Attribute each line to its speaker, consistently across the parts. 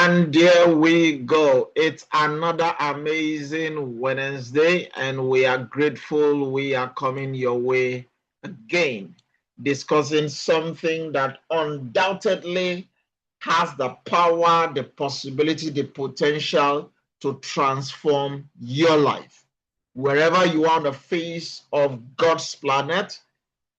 Speaker 1: And there we go. It's another amazing Wednesday, and we are grateful we are coming your way again, discussing something that undoubtedly has the power, the possibility, the potential to transform your life. Wherever you are on the face of God's planet,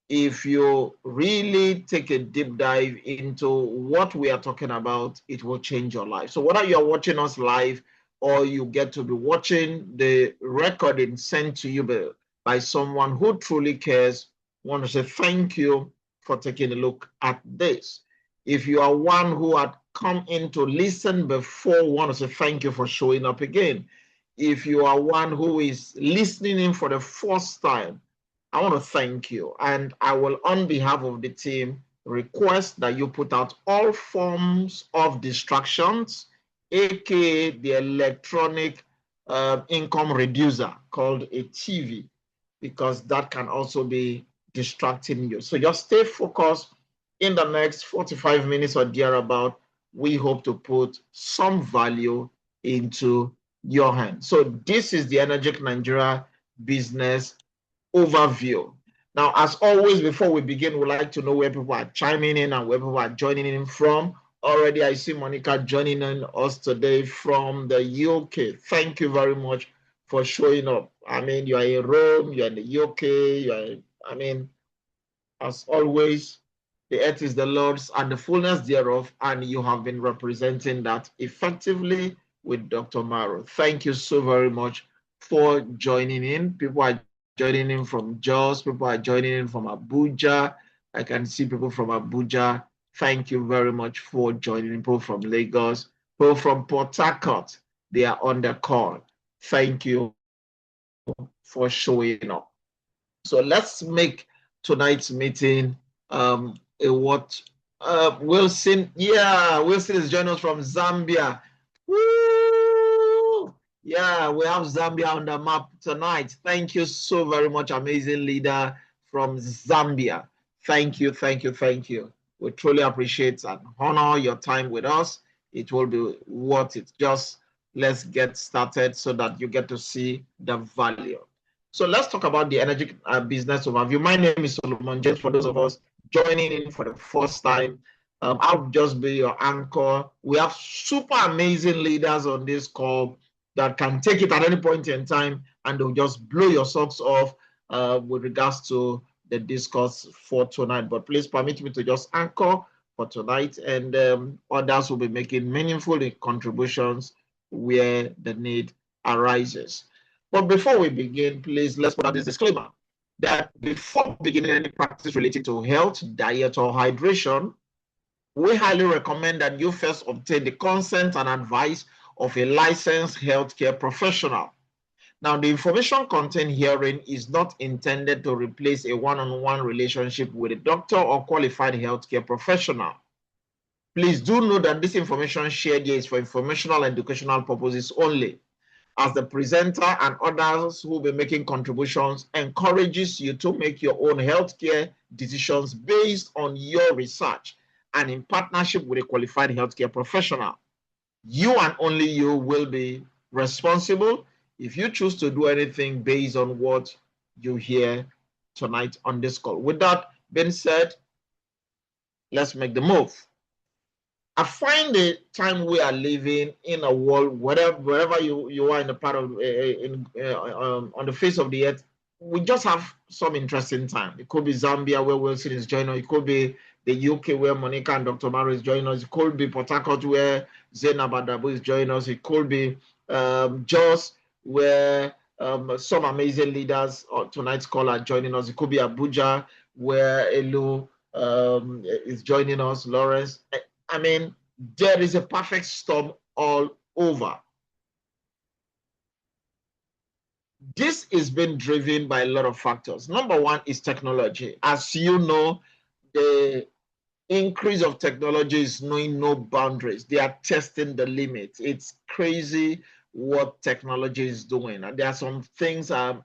Speaker 1: if you really take a deep dive into what we are talking about, it will change your life. So whether you're watching us live or you get to be watching the recording sent to you by someone who truly cares, I want to say thank you for taking a look at this. If you are one who had come in to listen before, I want to say thank you for showing up again. If you are one who is listening in for the first time, I want to thank you, and I will, on behalf of the team, request that you put out all forms of distractions, aka the electronic income reducer called a TV, because that can also be distracting you. So just stay focused. In the next 45 minutes or thereabout, we hope to put some value into your hands. So this is the Enagic Nigeria business overview. Now, as always, before we begin, we'd like to know where people are chiming in and where people are joining in from. Already, I see Monica joining in us today from the UK. Thank you very much for showing up. I mean, you are in Rome, you're in the UK, as always, the earth is the Lord's and the fullness thereof, and you have been representing that effectively with Dr. Maro. Thank you so very much for joining in. People are joining in from Jos, people are joining in from Abuja. I can see people from Abuja. Thank you very much for joining in. People from Lagos, people from Port Harcourt, they are on the call. Thank you for showing up. So let's make tonight's meeting a what? Wilson, yeah, Wilson is joining us from Zambia. Woo! Yeah, we have Zambia on the map tonight. Thank you so very much, amazing leader from Zambia. Thank you, thank you, thank you. We truly appreciate and honor your time with us. It will be worth it. Just let's get started so that you get to see the value. So let's talk about the energy business overview. My name is Solomon James. For those of us joining in for the first time, I'll just be your anchor. We have super amazing leaders on this call that can take it at any point in time and they'll just blow your socks off with regards to the discourse for tonight. But please permit me to just anchor for tonight, and others will be making meaningful contributions where the need arises. But before we begin, please let's put out this disclaimer that before beginning any practice related to health, diet, or hydration, we highly recommend that you first obtain the consent and advice of a licensed healthcare professional. Now, the information contained herein is not intended to replace a one-on-one relationship with a doctor or qualified healthcare professional. Please do know that this information shared here is for informational and educational purposes only, as the presenter and others who will be making contributions encourages you to make your own healthcare decisions based on your research and in partnership with a qualified healthcare professional. You and only you will be responsible if you choose to do anything based on what you hear tonight on this call. With that being said, let's make the move. I find the time we are living in a world, wherever you are in the part of on the face of the earth, we just have some interesting time. It could be Zambia, where Wilson is joining us. It could be the UK, where Monica and Dr. Maro is joining us. It could be Port Harcourt, where Zainab Adabu is joining us. It could be Jos, where some amazing leaders on tonight's call are joining us. It could be Abuja, where Elu is joining us, Lawrence. I mean, there is a perfect storm all over. This is being driven by a lot of factors. Number one is technology. As you know, the increase of technology is knowing no boundaries. They are testing the limits. It's crazy what technology is doing. And there are some things I'm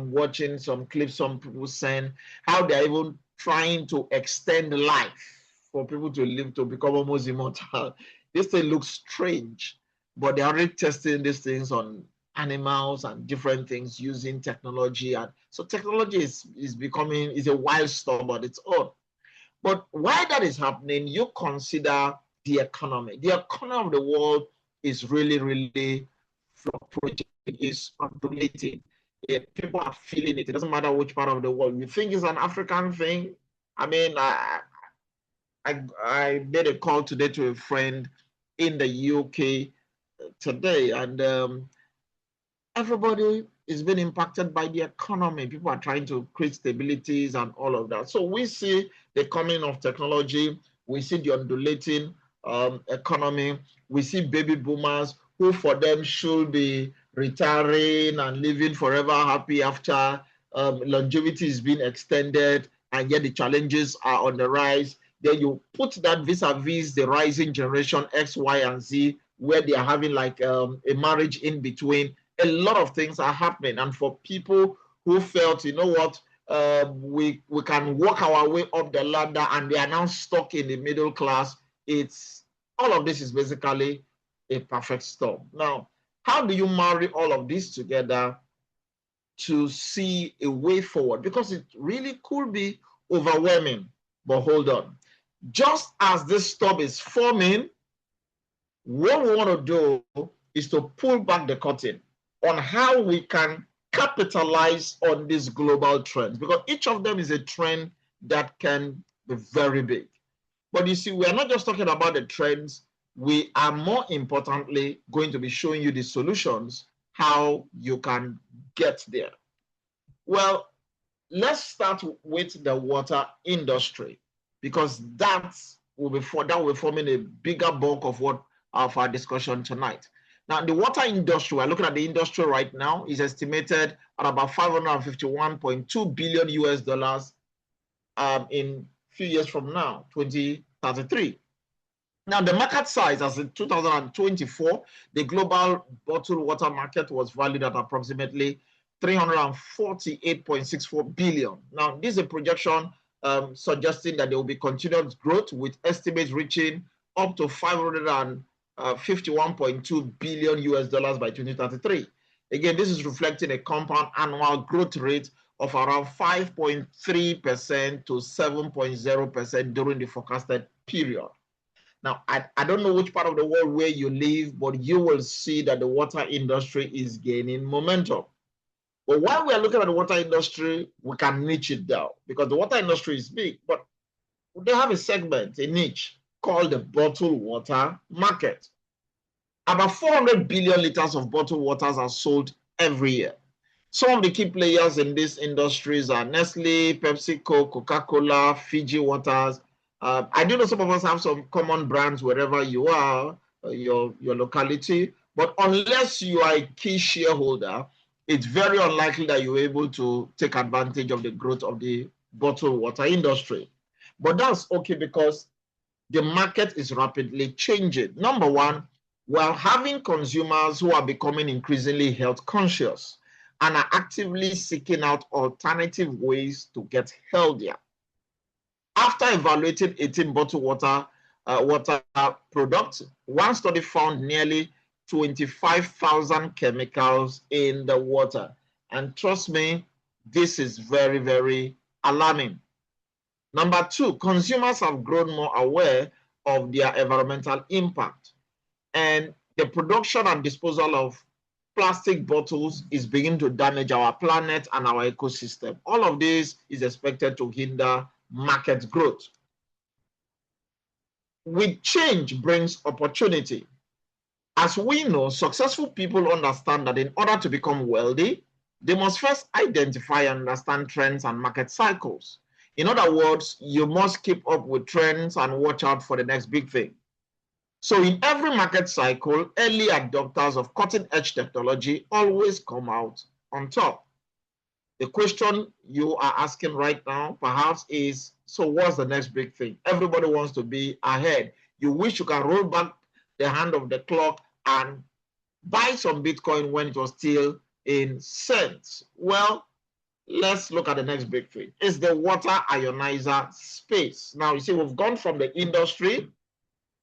Speaker 1: watching, some clips some people saying, how they're even trying to extend life for people to live to become almost immortal. This thing looks strange, but they're already testing these things on animals and different things using technology. And so technology is becoming is a wild storm on its own. But while that is happening, you consider the economy. The economy of the world is really, really fluctuating, is undulating. Yeah, people are feeling it. It doesn't matter which part of the world. You think it's an African thing? I mean, I made a call today to a friend in the UK today, and everybody is being impacted by the economy. People are trying to create stabilities and all of that. So we see the coming of technology. We see the undulating economy. We see baby boomers who for them should be retiring and living forever happy after longevity is being extended, and yet the challenges are on the rise. Then you put that vis-a-vis the rising generation X, Y, and Z, where they are having like a marriage in between. A lot of things are happening, and for people who felt, you know what, we can work our way up the ladder, and they are now stuck in the middle class. It's all of this is basically a perfect storm. Now, how do you marry all of this together to see a way forward? Because it really could be overwhelming. But hold on, just as this storm is forming, what we want to do is to pull back the curtain on how we can capitalize on these global trends, because each of them is a trend that can be very big. But you see, we are not just talking about the trends, we are more importantly going to be showing you the solutions, how you can get there. Well, let's start with the water industry, because that will be forming a bigger bulk of our discussion tonight. Now, the water industry, we're looking at the industry right now, is estimated at about 551.2 billion US dollars in a few years from now, 2033. Now, the market size as in 2024, the global bottled water market was valued at approximately 348.64 billion. Now, this is a projection suggesting that there will be continued growth, with estimates reaching up to 551.2 billion US dollars by 2033. Again, this is reflecting a compound annual growth rate of around 5.3% to 7.0% during the forecasted period. Now, I don't know which part of the world where you live, but you will see that the water industry is gaining momentum. But while we are looking at the water industry, we can niche it down, because the water industry is big, but they have a segment, a niche, called the bottled water market. About 400 billion liters of bottled waters are sold every year. Some of the key players in these industries are Nestle, PepsiCo, Coca-Cola, Fiji Waters. I do know some of us have some common brands wherever you are, your locality, but unless you are a key shareholder, it's very unlikely that you're able to take advantage of the growth of the bottled water industry. But that's okay, because the market is rapidly changing. Number one, we're having consumers who are becoming increasingly health conscious and are actively seeking out alternative ways to get healthier. After evaluating 18 bottled water products, one study found nearly 25,000 chemicals in the water. And trust me, this is very, very alarming. Number two, consumers have grown more aware of their environmental impact, and the production and disposal of plastic bottles is beginning to damage our planet and our ecosystem. All of this is expected to hinder market growth. With change brings opportunity. As we know, successful people understand that in order to become wealthy, they must first identify and understand trends and market cycles. In other words, you must keep up with trends and watch out for the next big thing. So in every market cycle, early adopters of cutting-edge technology always come out on top. The question you are asking right now perhaps is, so what's the next big thing? Everybody wants to be ahead. You wish you can roll back the hand of the clock and buy some Bitcoin when it was still in cents. Well, Let's look at the next big thing. It's the water ionizer space. Now, you see, we've gone from the industry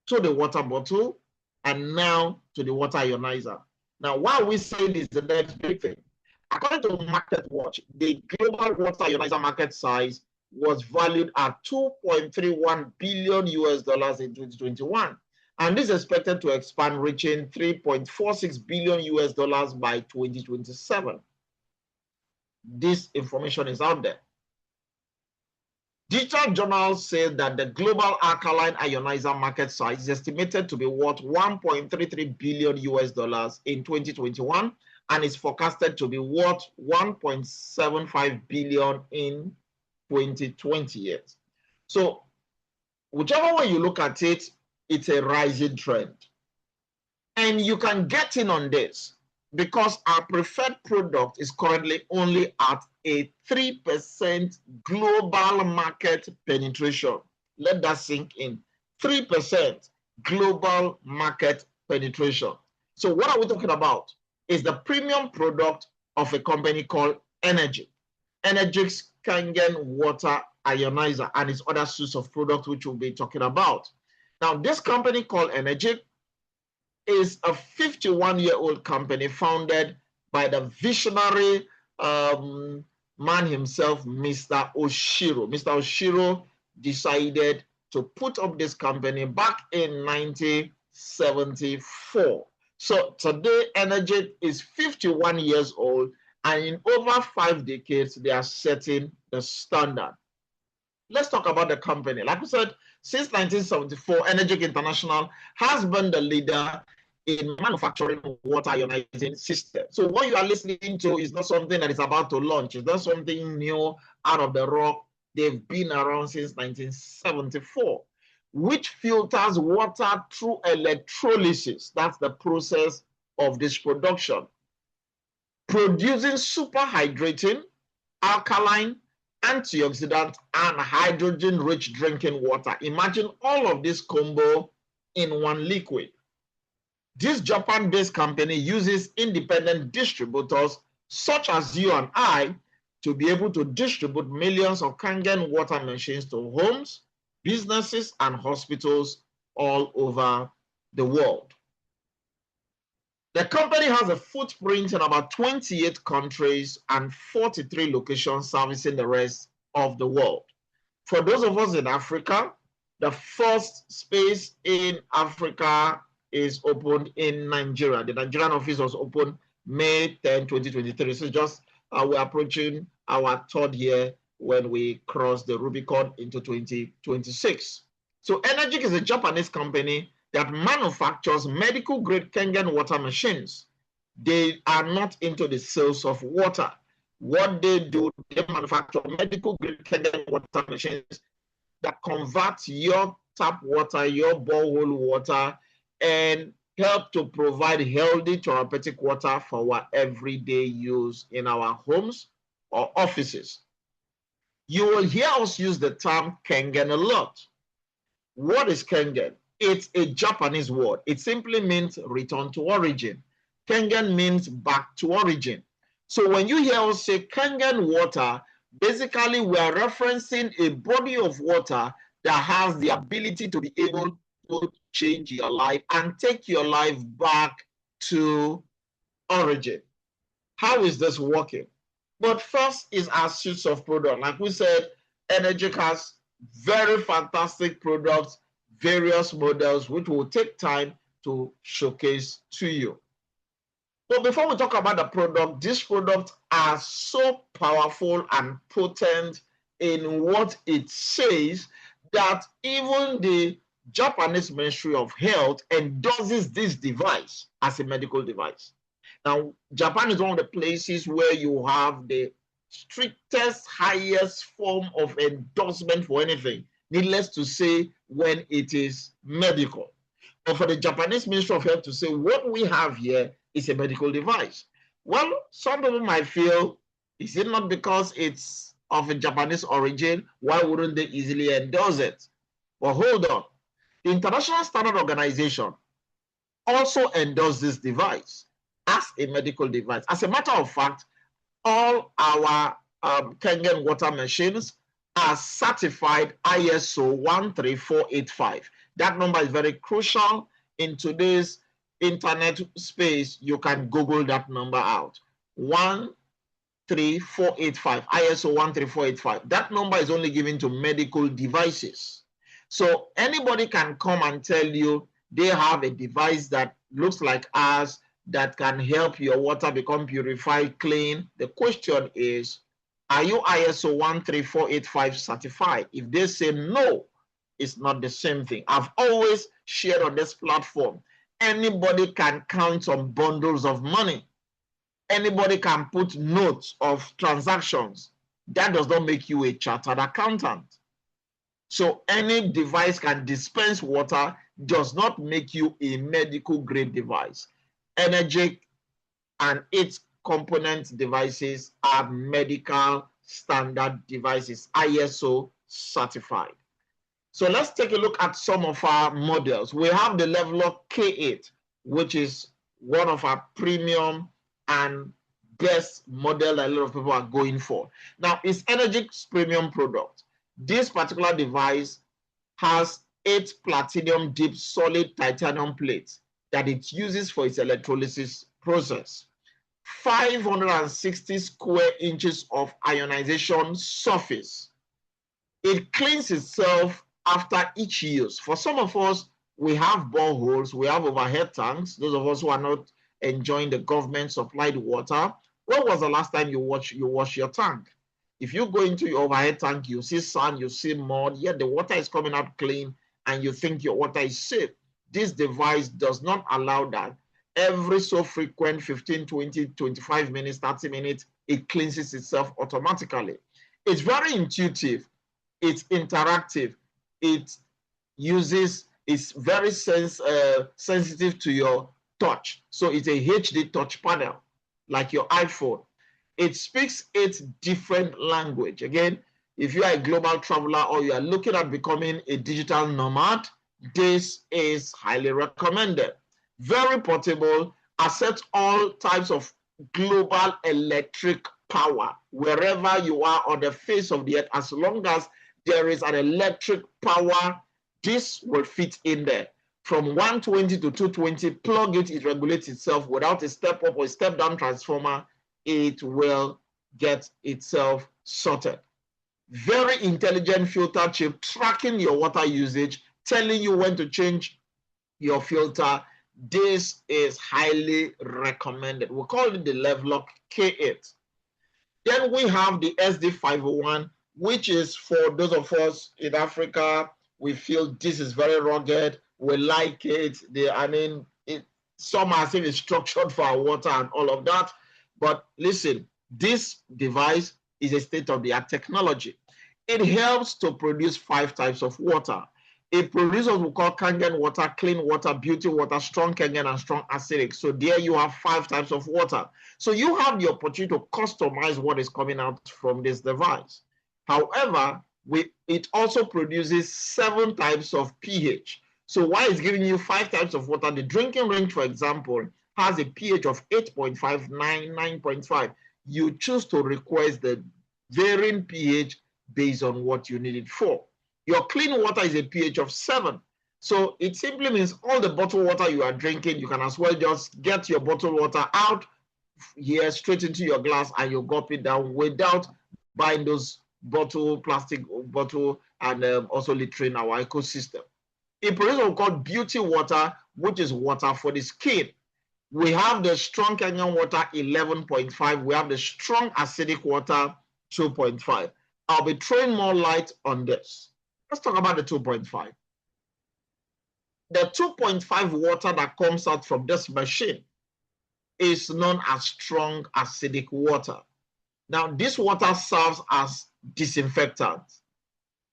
Speaker 1: to the water bottle and now to the water ionizer. Now, why are we saying this is the next big thing? According to Market Watch, the global water ionizer market size was valued at 2.31 billion US dollars in 2021. And this is expected to expand, reaching 3.46 billion US dollars by 2027. This information is out there. Digital journals say that the global alkaline ionizer market size is estimated to be worth 1.33 billion US dollars in 2021 and is forecasted to be worth 1.75 billion in 2020 years. So whichever way you look at it, it's a rising trend. And you can get in on this because our preferred product is currently only at a 3% global market penetration. Let that sink in. 3% global market penetration. So what are we talking about? Is the premium product of a company called Enagic. Enagic's Kangen water ionizer and its other suites of products which we'll be talking about. Now, this company called Enagic is a 51-year-old company founded by the visionary man himself, Mr. Oshiro. Mr. Oshiro decided to put up this company back in 1974. So today, Enagic is 51 years old, and in over 5 decades, they are setting the standard. Let's talk about the company. Like we said, since 1974, Enagic International has been the leader in manufacturing water ionizing systems. So what you are listening to is not something that is about to launch. It's not something new out of the rock. They've been around since 1974, which filters water through electrolysis. That's the process of this production, producing superhydrating, alkaline, antioxidant, and hydrogen-rich drinking water. Imagine all of this combo in one liquid. This Japan-based company uses independent distributors such as you and I to be able to distribute millions of Kangen water machines to homes, businesses, and hospitals all over the world. The company has a footprint in about 28 countries and 43 locations servicing the rest of the world. For those of us in Africa, the first space in Africa is opened in Nigeria. The Nigerian office was opened May 10, 2023. So just we're approaching our 3rd year when we cross the Rubicon into 2026. So Enagic is a Japanese company that manufactures medical-grade Kangen water machines. They are not into the sales of water. What they do, they manufacture medical-grade Kangen water machines that convert your tap water, your borehole water, and help to provide healthy therapeutic water for our everyday use in our homes or offices. You will hear us use the term Kangen a lot. What is Kangen? It's a Japanese word. It simply means return to origin. Kangen means back to origin. So when you hear us say Kangen water, basically we are referencing a body of water that has the ability to be able to change your life and take your life back to origin. How is this working? But first is our suites of products. Like we said, Enagic has very fantastic products, various models, which will take time to showcase to you. But before we talk about the product, these products are so powerful and potent in what it says that even the Japanese Ministry of Health endorses this device as a medical device. Now, Japan is one of the places where you have the strictest, highest form of endorsement for anything, needless to say, when it is medical. But for the Japanese Ministry of Health to say what we have here is a medical device, well, some people might feel, is it not because it's of a Japanese origin? Why wouldn't they easily endorse it? But hold on. The International Standard Organization also endorsed this device as a medical device. As a matter of fact, all our Kangen water machines are certified ISO 13485. That number is very crucial in today's internet space. You can Google that number out. 13485, ISO 13485. That number is only given to medical devices. So anybody can come and tell you they have a device that looks like ours that can help your water become purified, clean. The question is, are you ISO 13485 certified? If they say no, it's not the same thing. I've always shared on this platform, anybody can count on bundles of money. Anybody can put notes of transactions. That does not make you a chartered accountant. So any device can dispense water, does not make you a medical grade device. Enagic and its component devices are medical standard devices, ISO certified. So let's take a look at some of our models. We have the Levelock K8, which is one of our premium and best model that a lot of people are going for. Now, it's Enagic's premium product. This particular device has 8 platinum deep solid titanium plates that it uses for its electrolysis process. 560 square inches of ionization surface. It cleans itself after each use. For some of us, we have boreholes, we have overhead tanks. Those of us who are not enjoying the government supplied water, when was the last time you wash your tank? If you go into your overhead tank, you see sand, you see mud, yet the water is coming out clean and you think your water is safe. This device does not allow that. Every so frequent, 15, 20, 25 minutes, 30 minutes, it cleanses itself automatically. It's very intuitive. It's interactive. It's very sensitive to your touch. So it's a HD touch panel, like your iPhone. It speaks 8 different languages. Again, if you are a global traveler or you are looking at becoming a digital nomad, this is highly recommended. Very portable, accepts all types of global electric power wherever you are on the face of the earth. As long as there is an electric power, this will fit in there. From 120 to 220, plug it, it regulates itself without a step up or step down transformer. It will get itself sorted. Very intelligent filter chip, tracking your water usage, telling you when to change your filter. This is highly recommended. We call it the Levelock K8. Then we have the SD501, which is for those of us in Africa. We feel this is very rugged. We like it. Some are saying it's structured for our water and all of that. But listen, this device is a state-of-the-art technology. It helps to produce 5 types of water. It produces what we call Kangen water, clean water, beauty water, strong Kangen, and strong acidic. So there you have 5 types of water. So you have the opportunity to customize what is coming out from this device. However, it also produces 7 types of pH. So while it's giving you 5 types of water, the drinking range, for example, has a pH of 8.5, 9, 9.5. You choose to request the varying pH based on what you need it for. Your clean water is a pH of 7. So it simply means all the bottled water you are drinking, you can as well just get your bottled water out here straight into your glass and you gulp it down without buying those plastic bottle and also littering our ecosystem. It produces what we call beauty water, which is water for the skin. We have the strong Kenyan water 11.5. We have the strong acidic water 2.5. I'll be throwing more light on this. Let's talk about the 2.5. The 2.5 water that comes out from this machine is known as strong acidic water. Now, this water serves as disinfectant.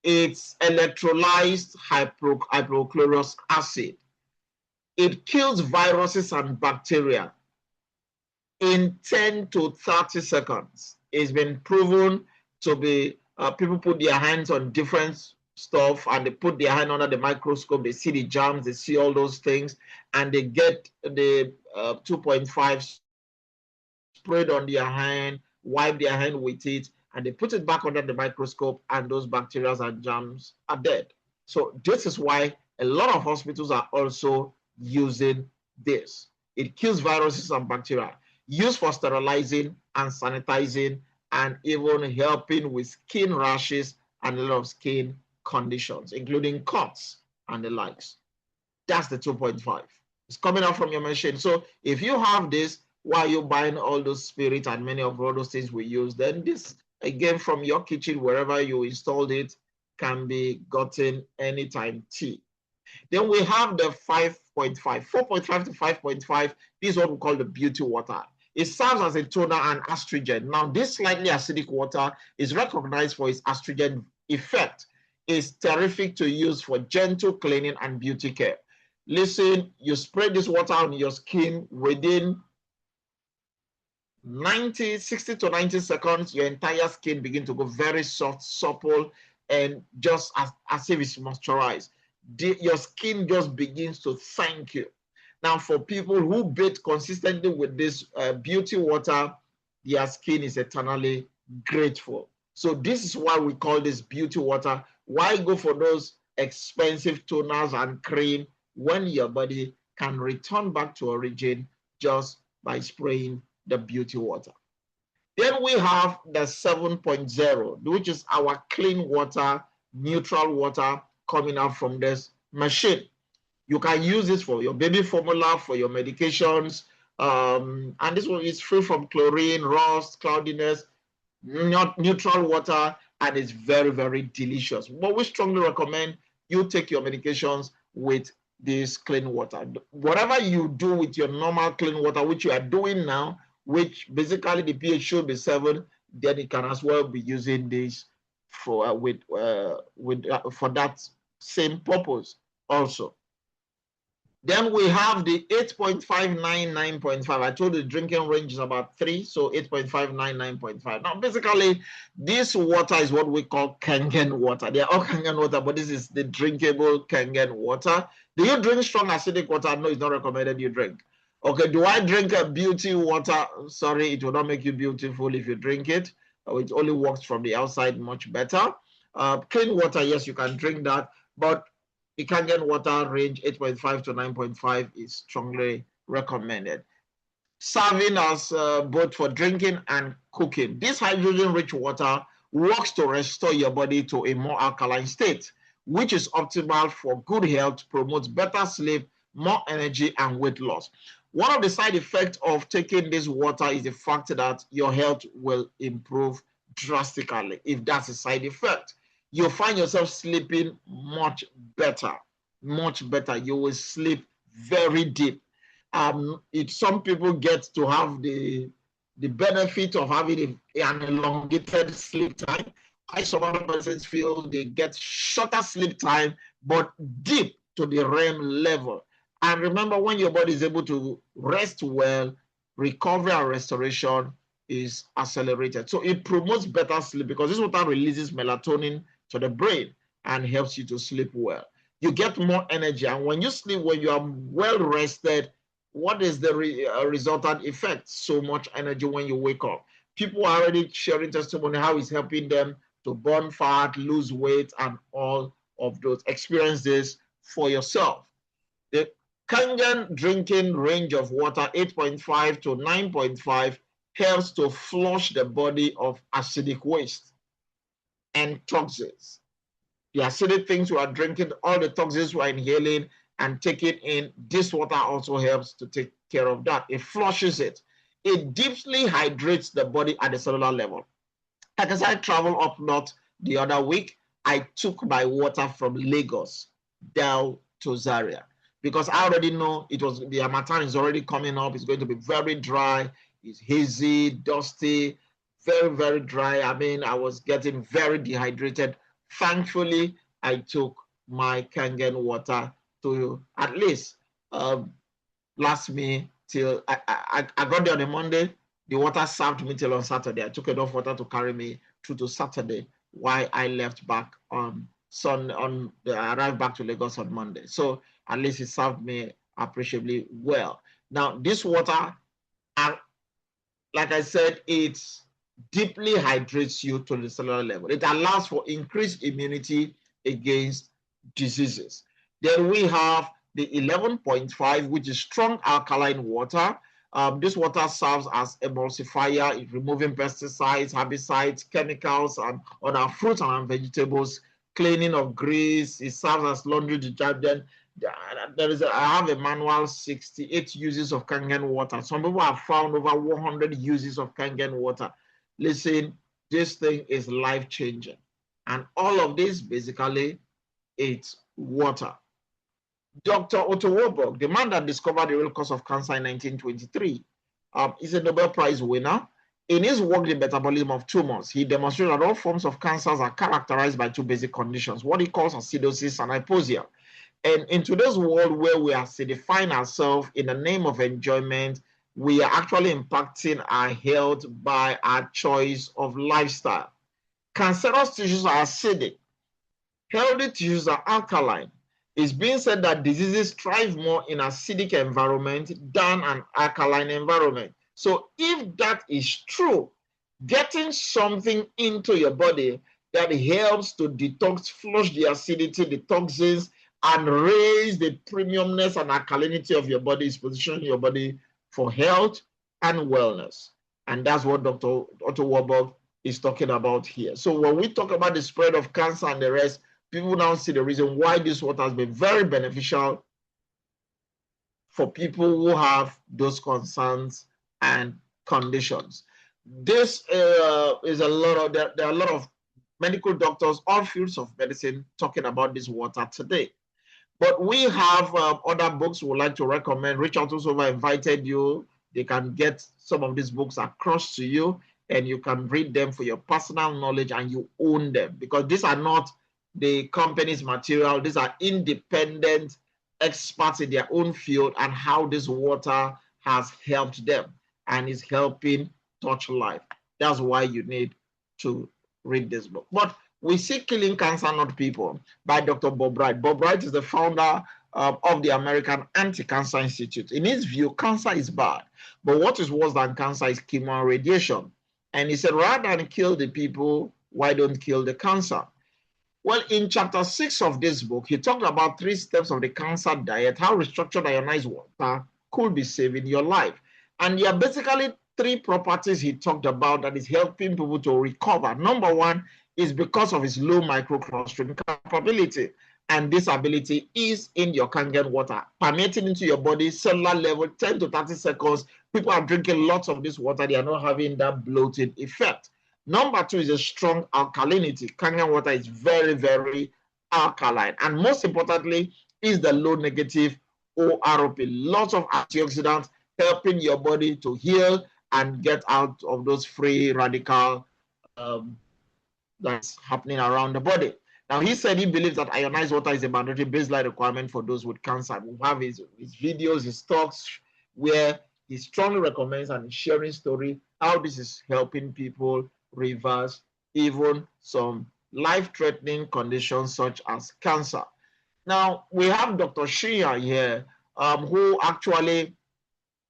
Speaker 1: It's electrolyzed hypochlorous acid. It kills viruses and bacteria in 10 to 30 seconds. It's been proven to be, people put their hands on different stuff and they put their hand under the microscope, they see the germs, they see all those things, and they get the 2.5 sprayed on their hand, wipe their hand with it, and they put it back under the microscope, and those bacteria and germs are dead. So this is why a lot of hospitals are also using this. It kills viruses and bacteria, used for sterilizing and sanitizing, and even helping with skin rashes and a lot of skin conditions, including cuts and the likes. That's the 2.5. It's coming out from your machine. So if you have this while you're buying all those spirits and many of all those things we use, then this, again, from your kitchen, wherever you installed it, can be gotten anytime T. Then we have the 5.5, 4.5 to 5.5. This is what we call the beauty water. It serves as a toner and astringent. Now, this slightly acidic water is recognized for its astringent effect. It's terrific to use for gentle cleaning and beauty care. Listen, you spray this water on your skin within 60 to 90 seconds, your entire skin begins to go very soft, supple, and just as if it's moisturized. Your skin just begins to thank you. Now, for people who bathe consistently with this beauty water, their skin is eternally grateful. So this is why we call this beauty water. Why go for those expensive toners and cream when your body can return back to origin just by spraying the beauty water? Then we have the 7.0, which is our clean water, neutral water coming out from this machine. You can use this for your baby formula, for your medications, and this one is free from chlorine, rust, cloudiness, neutral water, and it's very, very delicious. But we strongly recommend you take your medications with this clean water. Whatever you do with your normal clean water, which you are doing now, which basically the pH should be 7, then you can as well be using this for for that same purpose also. Then we have the 8.5, 9.5. I told you the drinking range is about 3, so 8.5, 9.5. Now, basically, this water is what we call Kangen water. They are all Kangen water, but this is the drinkable Kangen water. Do you drink strong acidic water? No, it's not recommended you drink. Okay, do I drink a beauty water? Sorry, it will not make you beautiful if you drink it. It only works from the outside much better. Clean water, yes, you can drink that, but the Kangen water range 8.5 to 9.5 is strongly recommended. Serving as both for drinking and cooking. This hydrogen-rich water works to restore your body to a more alkaline state, which is optimal for good health, promotes better sleep, more energy, and weight loss. One of the side effects of taking this water is the fact that your health will improve drastically. If that's a side effect, you'll find yourself sleeping much better, much better. You will sleep very deep. Some people get to have the benefit of having an elongated sleep time. Some other persons feel they get shorter sleep time, but deep to the REM level. And remember, when your body is able to rest well, recovery and restoration is accelerated. So it promotes better sleep because this water releases melatonin to the brain and helps you to sleep well. You get more energy. And when you sleep, when you are well rested, what is the resultant effect? So much energy when you wake up. People are already sharing testimony how it's helping them to burn fat, lose weight, and all of those. Experience this for yourself. The Kangen drinking range of water, 8.5 to 9.5, helps to flush the body of acidic waste and toxins. The acidic things we are drinking, all the toxins we are inhaling and taking in, this water also helps to take care of that. It flushes it. It deeply hydrates the body at the cellular level. Like as I traveled up north the other week, I took my water from Lagos down to Zaria because I already know the Harmattan is already coming up. It's going to be very dry. It's hazy, dusty, very, very dry. I mean, I was getting very dehydrated. Thankfully, I took my Kangen water to at least last me till I got there on a Monday. The water served me till on Saturday. I took enough water to carry me through to Saturday while I left back on Sunday. I arrived back to Lagos on Monday. So at least it served me appreciably well. Now, this water, like I said, it's deeply hydrates you to the cellular level. It allows for increased immunity against diseases. Then we have the 11.5, which is strong alkaline water. This water serves as emulsifier, removing pesticides, herbicides, chemicals, and on our fruits and vegetables, cleaning of grease. It serves as laundry detergent. I have a manual 68 uses of Kangen water. Some people have found over 100 uses of Kangen water. Listen, this thing is life-changing. And all of this, basically, it's water. Dr. Otto Warburg, the man that discovered the real cause of cancer in 1923, is a Nobel Prize winner. In his work, The Metabolism of Tumors, he demonstrated that all forms of cancers are characterized by two basic conditions, what he calls acidosis and hypoxia. And in today's world where we are acidifying ourselves in the name of enjoyment, we are actually impacting our health by our choice of lifestyle. Cancerous tissues are acidic. Healthy tissues are alkaline. It's being said that diseases thrive more in acidic environment than an alkaline environment. So if that is true, getting something into your body that helps to detox, flush the acidity, the toxins, and raise the premiumness and alkalinity of your body is positioning your body for health and wellness. And that's what Dr. Otto Warburg is talking about here. So when we talk about the spread of cancer and the rest, people now see the reason why this water has been very beneficial for people who have those concerns and conditions. This is a lot of, there are a lot of medical doctors, all fields of medicine, talking about this water today. But we have other books we would like to recommend. Richard also invited you. They can get some of these books across to you, and you can read them for your personal knowledge, and you own them, because these are not the company's material. These are independent experts in their own field and how this water has helped them and is helping touch life. That's why you need to read this book. But we see Killing Cancer, Not People by Dr. Bob Wright. Bob Wright is the founder of the American Anti-Cancer Institute. In his view, cancer is bad, but what is worse than cancer is chemo and radiation. And he said, rather than kill the people, why don't kill the cancer? Well, in chapter 6 of this book, he talked about 3 steps of the cancer diet, how restructured ionized water could be saving your life. And there are basically 3 properties he talked about that is helping people to recover. Number 1 is because of its low microclustering capability. And this ability is in your Kangen water, permeating into your body, cellular level, 10 to 30 seconds. People are drinking lots of this water. They are not having that bloating effect. Number 2 is a strong alkalinity. Kangen water is very, very alkaline. And most importantly, is the low negative OROP. Lots of antioxidants helping your body to heal and get out of those free radical that's happening around the body. Now, he said he believes that ionized water is a mandatory baseline requirement for those with cancer. We have his videos, his talks, where he strongly recommends and is sharing story how this is helping people reverse even some life-threatening conditions such as cancer. Now, we have Dr. Shia here, who actually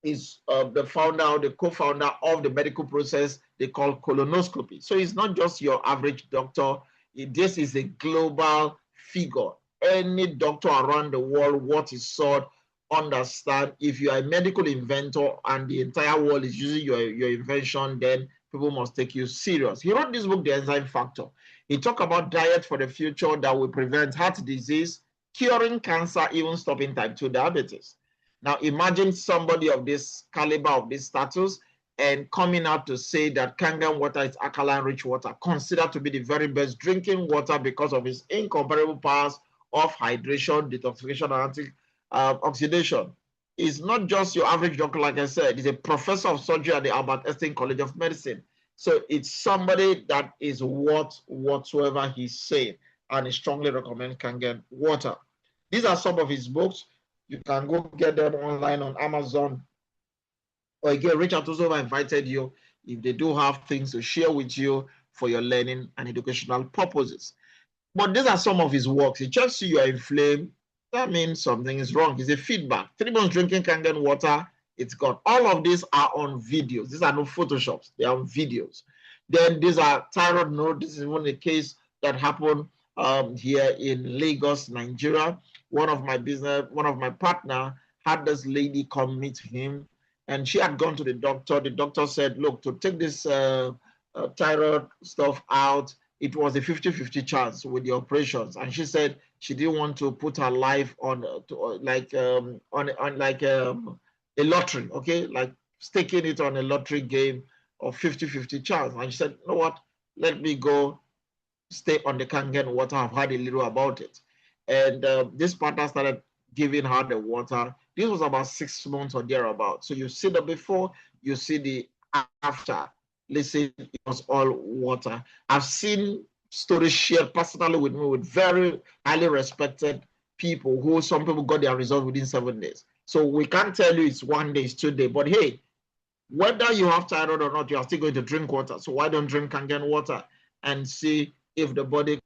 Speaker 1: is the founder or the co-founder of the medical process they call colonoscopy. So it's not just your average doctor. This is a global figure. Any doctor around the world, what is sought, understand. If you are a medical inventor and the entire world is using your invention, then people must take you serious. He wrote this book, The Enzyme Factor. He talked about diet for the future that will prevent heart disease, curing cancer, even stopping type 2 diabetes. Now, imagine somebody of this caliber, of this status, and coming out to say that Kangen water is alkaline-rich water, considered to be the very best drinking water because of its incomparable powers of hydration, detoxification, and antioxidation. It's not just your average doctor, like I said. He's a professor of surgery at the Albert Einstein College of Medicine. So it's somebody that is worth whatsoever he's saying, and he strongly recommends Kangen water. These are some of his books. You can go get them online on Amazon. Or again, Richard also invited you if they do have things to share with you for your learning and educational purposes. But these are some of his works. He checks you are inflamed. That means something is wrong. It's a feedback. 3 months drinking Kangen water, it's gone. All of these are on videos. These are no Photoshops. They are on videos. Then these are thyroid node. This is even a case that happened here in Lagos, Nigeria. One of my partner had this lady come meet him, and she had gone to the doctor. The doctor said, look, to take this thyroid stuff out, it was a 50-50 chance with the operations. And she said she didn't want to put her life on a lottery, okay, like staking it on a lottery game of 50-50 chance. And she said, you know what, let me go stay on the Kangen water. I've heard a little about it. And this partner started giving her the water. This was about 6 months or thereabout. So you see the before, you see the after. Listen, it was all water. I've seen stories shared personally with me with very highly respected people who some people got their results within 7 days. So we can't tell you it's 1 day, it's 2 days, but hey, whether you have thyroid or not, you are still going to drink water. So why don't drink Kangen water and see if the body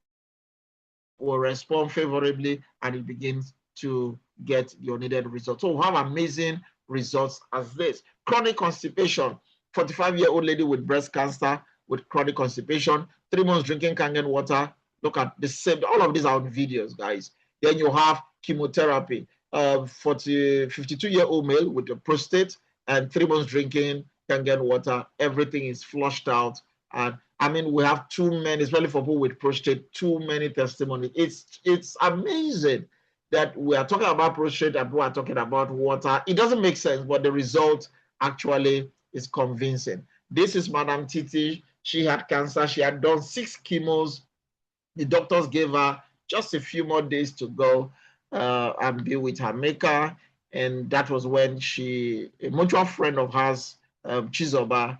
Speaker 1: will respond favorably and it begins to get your needed results. So we have amazing results as this. Chronic constipation, 45-year-old lady with breast cancer with chronic constipation, 3 months drinking Kangen water. Look at the same, all of these are on videos, guys. Then you have chemotherapy, 52-year-old male with a prostate and 3 months drinking Kangen water. Everything is flushed out. And I mean, we have too many, especially for people with prostate, too many testimonies. It's amazing that we are talking about prostate and people are talking about water. It doesn't make sense, but the result actually is convincing. This is Madam Titi. She had cancer. She had done 6 chemos. The doctors gave her just a few more days to go and be with her maker. And that was when a mutual friend of hers, Chizoba,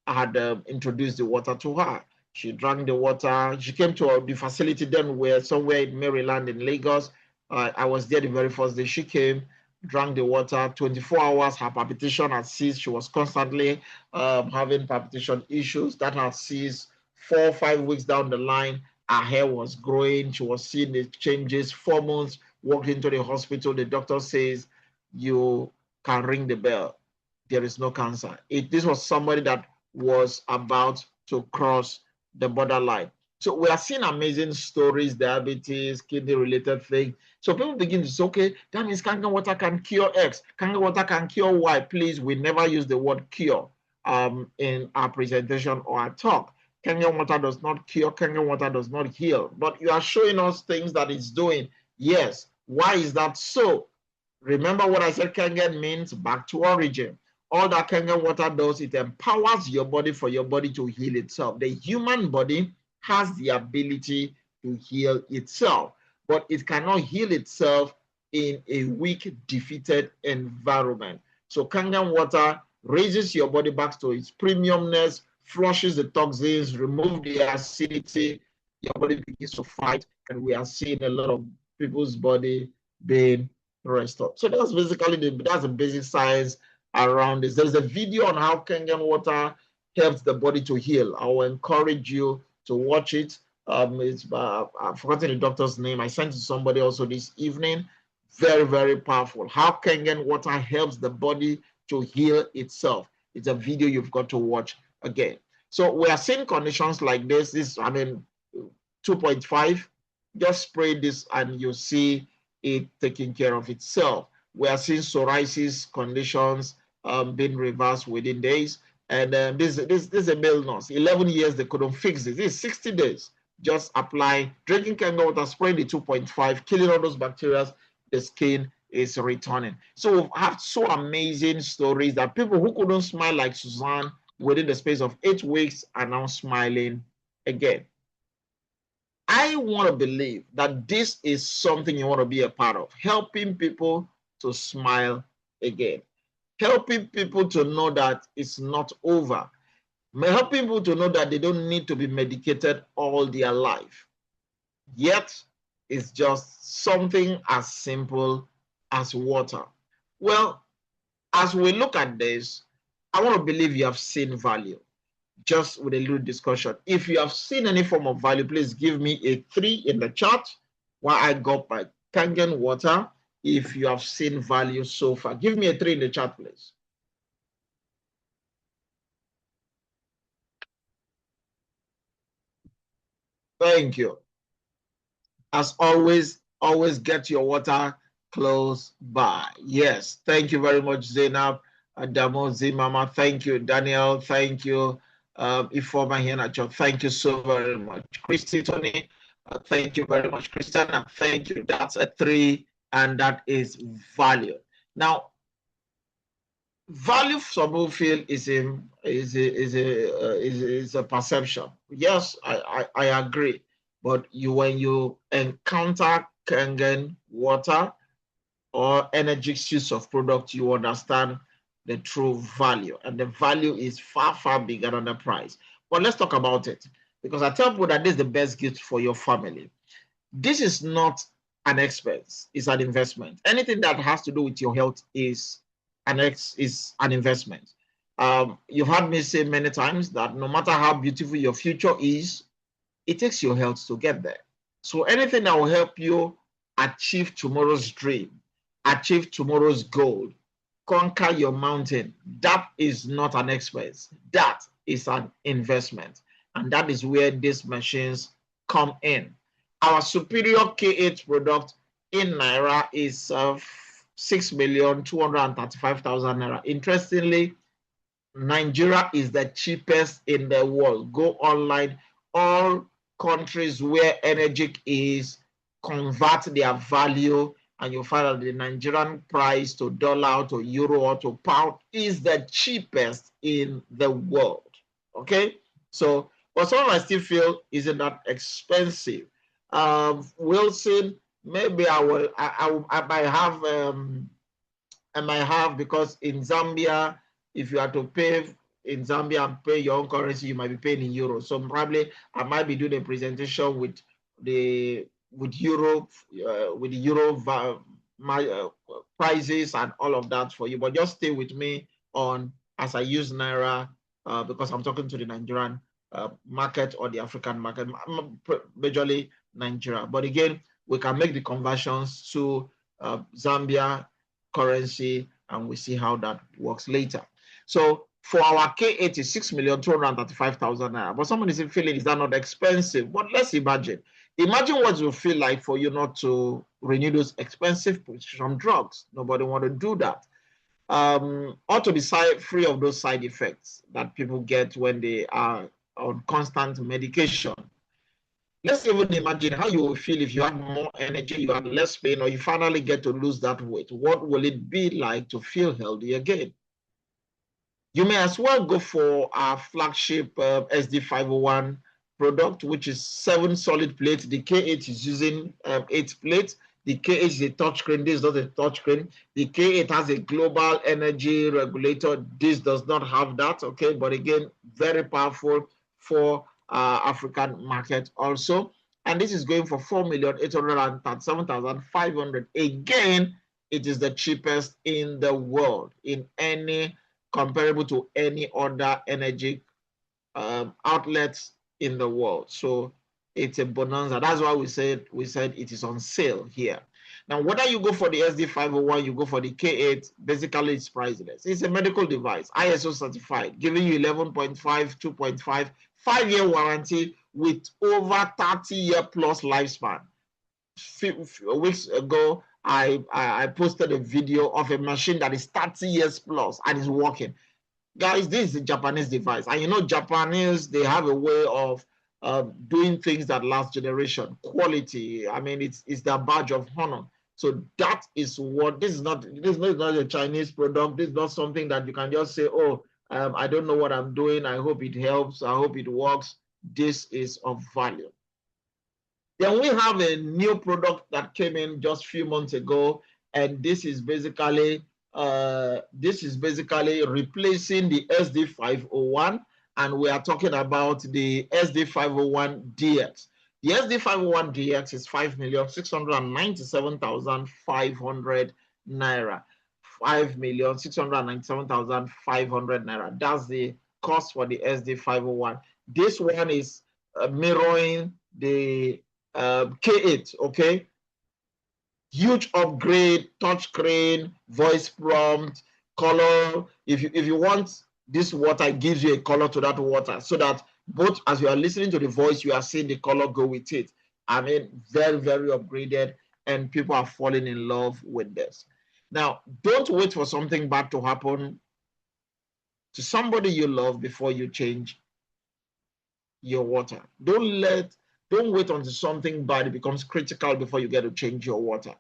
Speaker 1: had introduced the water to her. She drank the water. She came to the facility. Then we're somewhere in Maryland, in Lagos. I was there the very first day she came, drank the water. 24 hours, her palpitation had ceased. She was constantly having palpitation issues. That had ceased. 4 or 5 weeks down the line, her hair was growing. She was seeing the changes. 4 months, walked into the hospital. The doctor says, you can ring the bell. There is no cancer. This was somebody that was about to cross the borderline. So we are seeing amazing stories, diabetes, kidney-related things. So people begin to say, okay, that means Kangen water can cure X. Kangen water can cure Y. Please, we never use the word cure in our presentation or our talk. Kangen water does not cure. Kangen water does not heal. But you are showing us things that it's doing. Yes. Why is that so? Remember what I said Kangen means? Back to origin. All that Kangen water does, it empowers your body for your body to heal itself. The human body has the ability to heal itself, but it cannot heal itself in a weak, defeated environment. So Kangen water raises your body back to its premiumness, flushes the toxins, removes the acidity, your body begins to fight, and we are seeing a lot of people's body being restored. So that's basically that's the basic science around this. There's a video on how Kangen water helps the body to heal. I will encourage you to watch it. I've forgotten the doctor's name. I sent it to somebody also this evening. Very, very powerful. How Kangen water helps the body to heal itself. It's a video you've got to watch again. So we are seeing conditions like this. 2.5. Just spray this and you see it taking care of itself. We are seeing psoriasis conditions being reversed within days. And this is a male nurse. 11 years, they couldn't fix this. This is 60 days. Just apply, drinking Kangen water, spray the 2.5, killing all those bacteria, the skin is returning. So we've had so amazing stories that people who couldn't smile like Suzanne within the space of 8 weeks are now smiling again. I want to believe that this is something you want to be a part of, helping people to smile again, helping people to know that it's not over, helping people to know that they don't need to be medicated all their life. Yet, it's just something as simple as water. Well, as we look at this, I want to believe you have seen value. Just with a little discussion. If you have seen any form of value, please give me a 3 in the chat while I go by Kangen water. If you have seen value so far, give me a 3 in the chat, please. Thank you. As always, always get your water close by. Yes, thank you very much, Zainab, Adamo, Zimama. Thank you, Daniel. Thank you, Ifoma Hienacho. Thank you so very much. Christy, Tony, thank you very much. Christiana, thank you. That's a 3, and that is value. Now, value some people feel is a perception. Yes, I agree. But when you encounter Kangen water or Enagic use of product, you understand the true value, and the value is far bigger than the price. But let's talk about it, because I tell people that this is the best gift for your family. This is not an expense; it's an investment. Anything that has to do with your health is an investment. You've heard me say many times that no matter how beautiful your future is, it takes your health to get there. So anything that will help you achieve tomorrow's dream, achieve tomorrow's goal, conquer your mountain, that is not an expense. That is an investment. And that is where these machines come in. Our superior K8 product in Naira is 6,235,000 Naira. Interestingly, Nigeria is the cheapest in the world. Go online, all countries where Enagic is, convert their value, and you find that the Nigerian price to dollar, to euro, or to pound is the cheapest in the world. Okay, so but some I still feel isn't that expensive. Wilson, maybe I might have because in Zambia, if you are to pay in Zambia and pay your own currency, you might be paying in euros. So probably I might be doing a presentation with the euro prices and all of that for you. But just stay with me on as I use Naira because I'm talking to the Nigerian market or the African market, majorly Nigeria. But again, we can make the conversions to Zambia currency, and we see how that works later. So for our K8 is 6,235,000 naira. But someone is feeling, is that not expensive? But let's imagine. Imagine what it will feel like for you not to renew those expensive prescription drugs. Nobody want to do that. Or to be free of those side effects that people get when they are on constant medication. Let's even imagine how you will feel if you had more energy, you had less pain, or you finally get to lose that weight. What will it be like to feel healthy again? You may as well go for our flagship SD501 product, which is 7 solid plates. The K8 is using 8 plates. The K8 is a touchscreen. This is not a touchscreen. The K8 has a global energy regulator. This does not have that, okay? But again, very powerful for African market also. And this is going for 4,837,500. Again, it is the cheapest in the world, in any comparable to any other energy outlets in the world. So it's a bonanza. That's why we said it is on sale here. Now, whether you go for the SD501, you go for the K8, basically it's priceless. It's a medical device, ISO certified, giving you 11.5, 2.5, 5-year warranty with over 30-year plus lifespan. Few weeks ago, I posted a video of a machine that is 30 years plus and is working. Guys, this is a Japanese device. And you know, Japanese, they have a way of doing things that last generation. Quality, I mean, it's their badge of honor. So that is what, this is not a Chinese product. This is not something that you can just say, oh, I don't know what I'm doing. I hope it helps. I hope it works. This is of value. Then we have a new product that came in just a few months ago, and this is basically replacing the SD501, and we are talking about the SD501DX. The SD501DX is 5,697,500 naira. 5,697,500 naira. That's the cost for the SD501. This one is mirroring the K8, okay? Huge upgrade, touchscreen, voice prompt, color. If you want this water, it gives you a color to that water so that Both as you are listening to the voice, you are seeing the color go with it. I mean, very, very upgraded, and people are falling in love with this. Now, don't wait for something bad to happen to somebody you love before you change your water. Don't wait until something bad becomes critical before you get to change your water.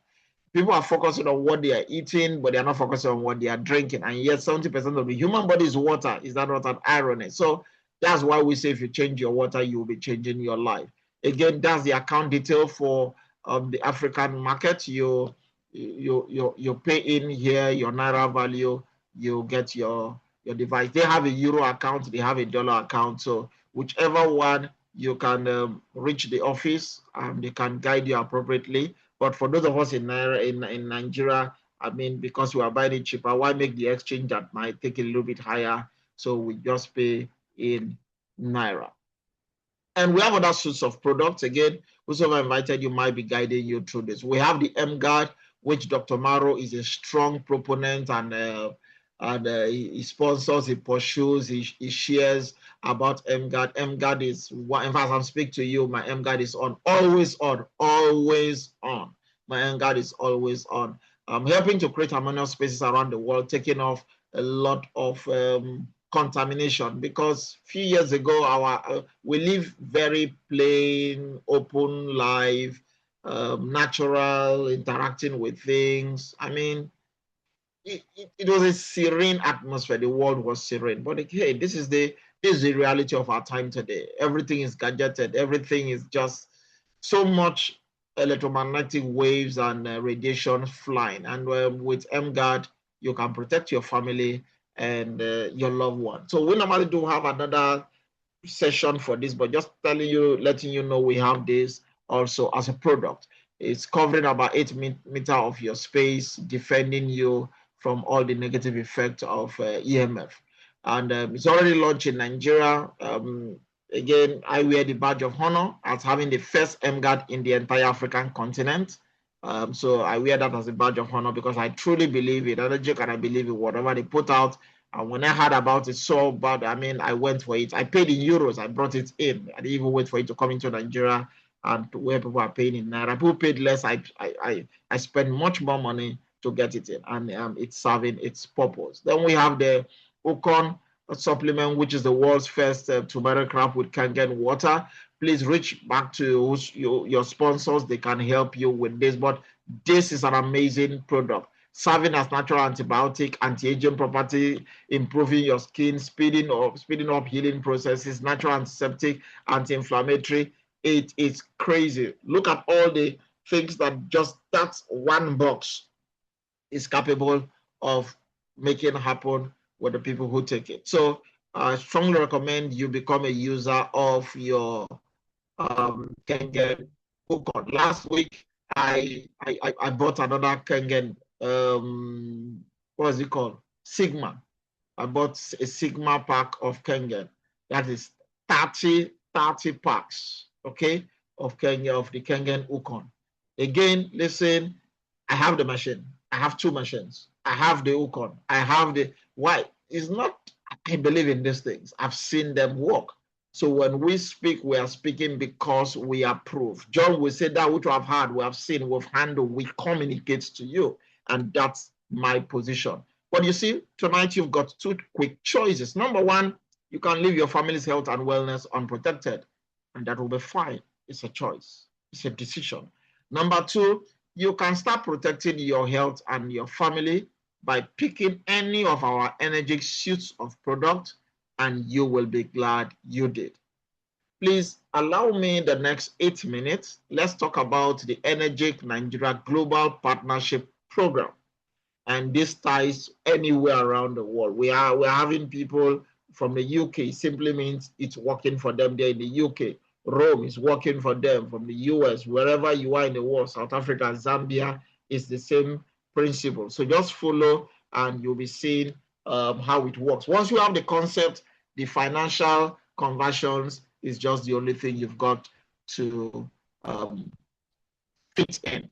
Speaker 1: People are focusing on what they are eating, but they are not focusing on what they are drinking. And yet 70% of the human body is water. Is that not an irony? So that's why we say if you change your water, you will be changing your life. Again, that's the account detail for the African market. You pay in here your Naira value, you get your device. They have a Euro account, they have a dollar account. So whichever one, you can reach the office and they can guide you appropriately. But for those of us in Nigeria, I mean, because we are buying it cheaper, why make the exchange that might take a little bit higher? So we just pay in Naira. And we have other sorts of products. Again, whoever invited you might be guiding you through this. We have the M-Guard, which Dr. Maro is a strong proponent, and he sponsors, he pursues, he shares about M-Guard. M-Guard is, in fact, I'm speaking to you, my M-Guard is on, always on, always on. My M-Guard is always on. I'm helping to create harmonious spaces around the world, taking off a lot of contamination, because a few years ago we live very plain, open life, natural, interacting with things. I mean, it was a serene atmosphere. The world was serene. But hey, this is the reality of our time today. Everything is gadgeted. Everything is just so much electromagnetic waves and radiation flying. And with M-Guard, you can protect your family and your loved one. So we normally do have another session for this, but just letting you know we have this also as a product. It's covering about 8 meters of your space, defending you from all the negative effects of EMF. And it's already launched in Nigeria. Again, I wear the badge of honor as having the first M-Guard in the entire African continent. So I wear that as a badge of honor because I truly believe in Enagic, and I believe in whatever they put out. And when I heard about it so bad, I mean, I went for it. I paid in euros. I brought it in. I didn't even wait for it to come into Nigeria and where people are paying in Naira. People paid less. I spent much more money to get it in, and it's serving its purpose. Then we have the Ukon supplement, which is the world's first turmeric wrap with Kangen water. Please reach back to your sponsors. They can help you with this, but this is an amazing product, serving as natural antibiotic, anti-aging property, improving your skin, speeding up healing processes, natural antiseptic, anti-inflammatory. It is crazy. Look at all the things that's one box is capable of making happen with the people who take it. So I strongly recommend you become a user of your Kangen Ukon. Last week, I bought another Kangen, what is it called? Sigma. I bought a Sigma pack of Kangen. That is 30 packs, okay, of Kangen, of the Kangen Ukon. Again, listen, I have the machine. I have 2 machines. I have the Ukon. I have the, why? It's not, I believe in these things. I've seen them work. So when we speak, we are speaking because we are proof. John will say that which we have heard, we have seen, we've handled, we communicate to you. And that's my position. But you see, tonight you've got 2 quick choices. Number 1, you can leave your family's health and wellness unprotected, and that will be fine. It's a choice. It's a decision. Number 2, you can start protecting your health and your family by picking any of our Enagic suites of product, and you will be glad you did. Please allow me the next 8 minutes. Let's talk about the Enagic Nigeria Global Partnership Program. And this ties anywhere around the world. We're having people from the UK. Simply means it's working for them there in the UK. Rome is working for them from the US. Wherever you are in the world, South Africa, Zambia, is the same principle. So just follow and you'll be seeing how it works. Once you have the concept, the financial conversions is just the only thing you've got to fit in.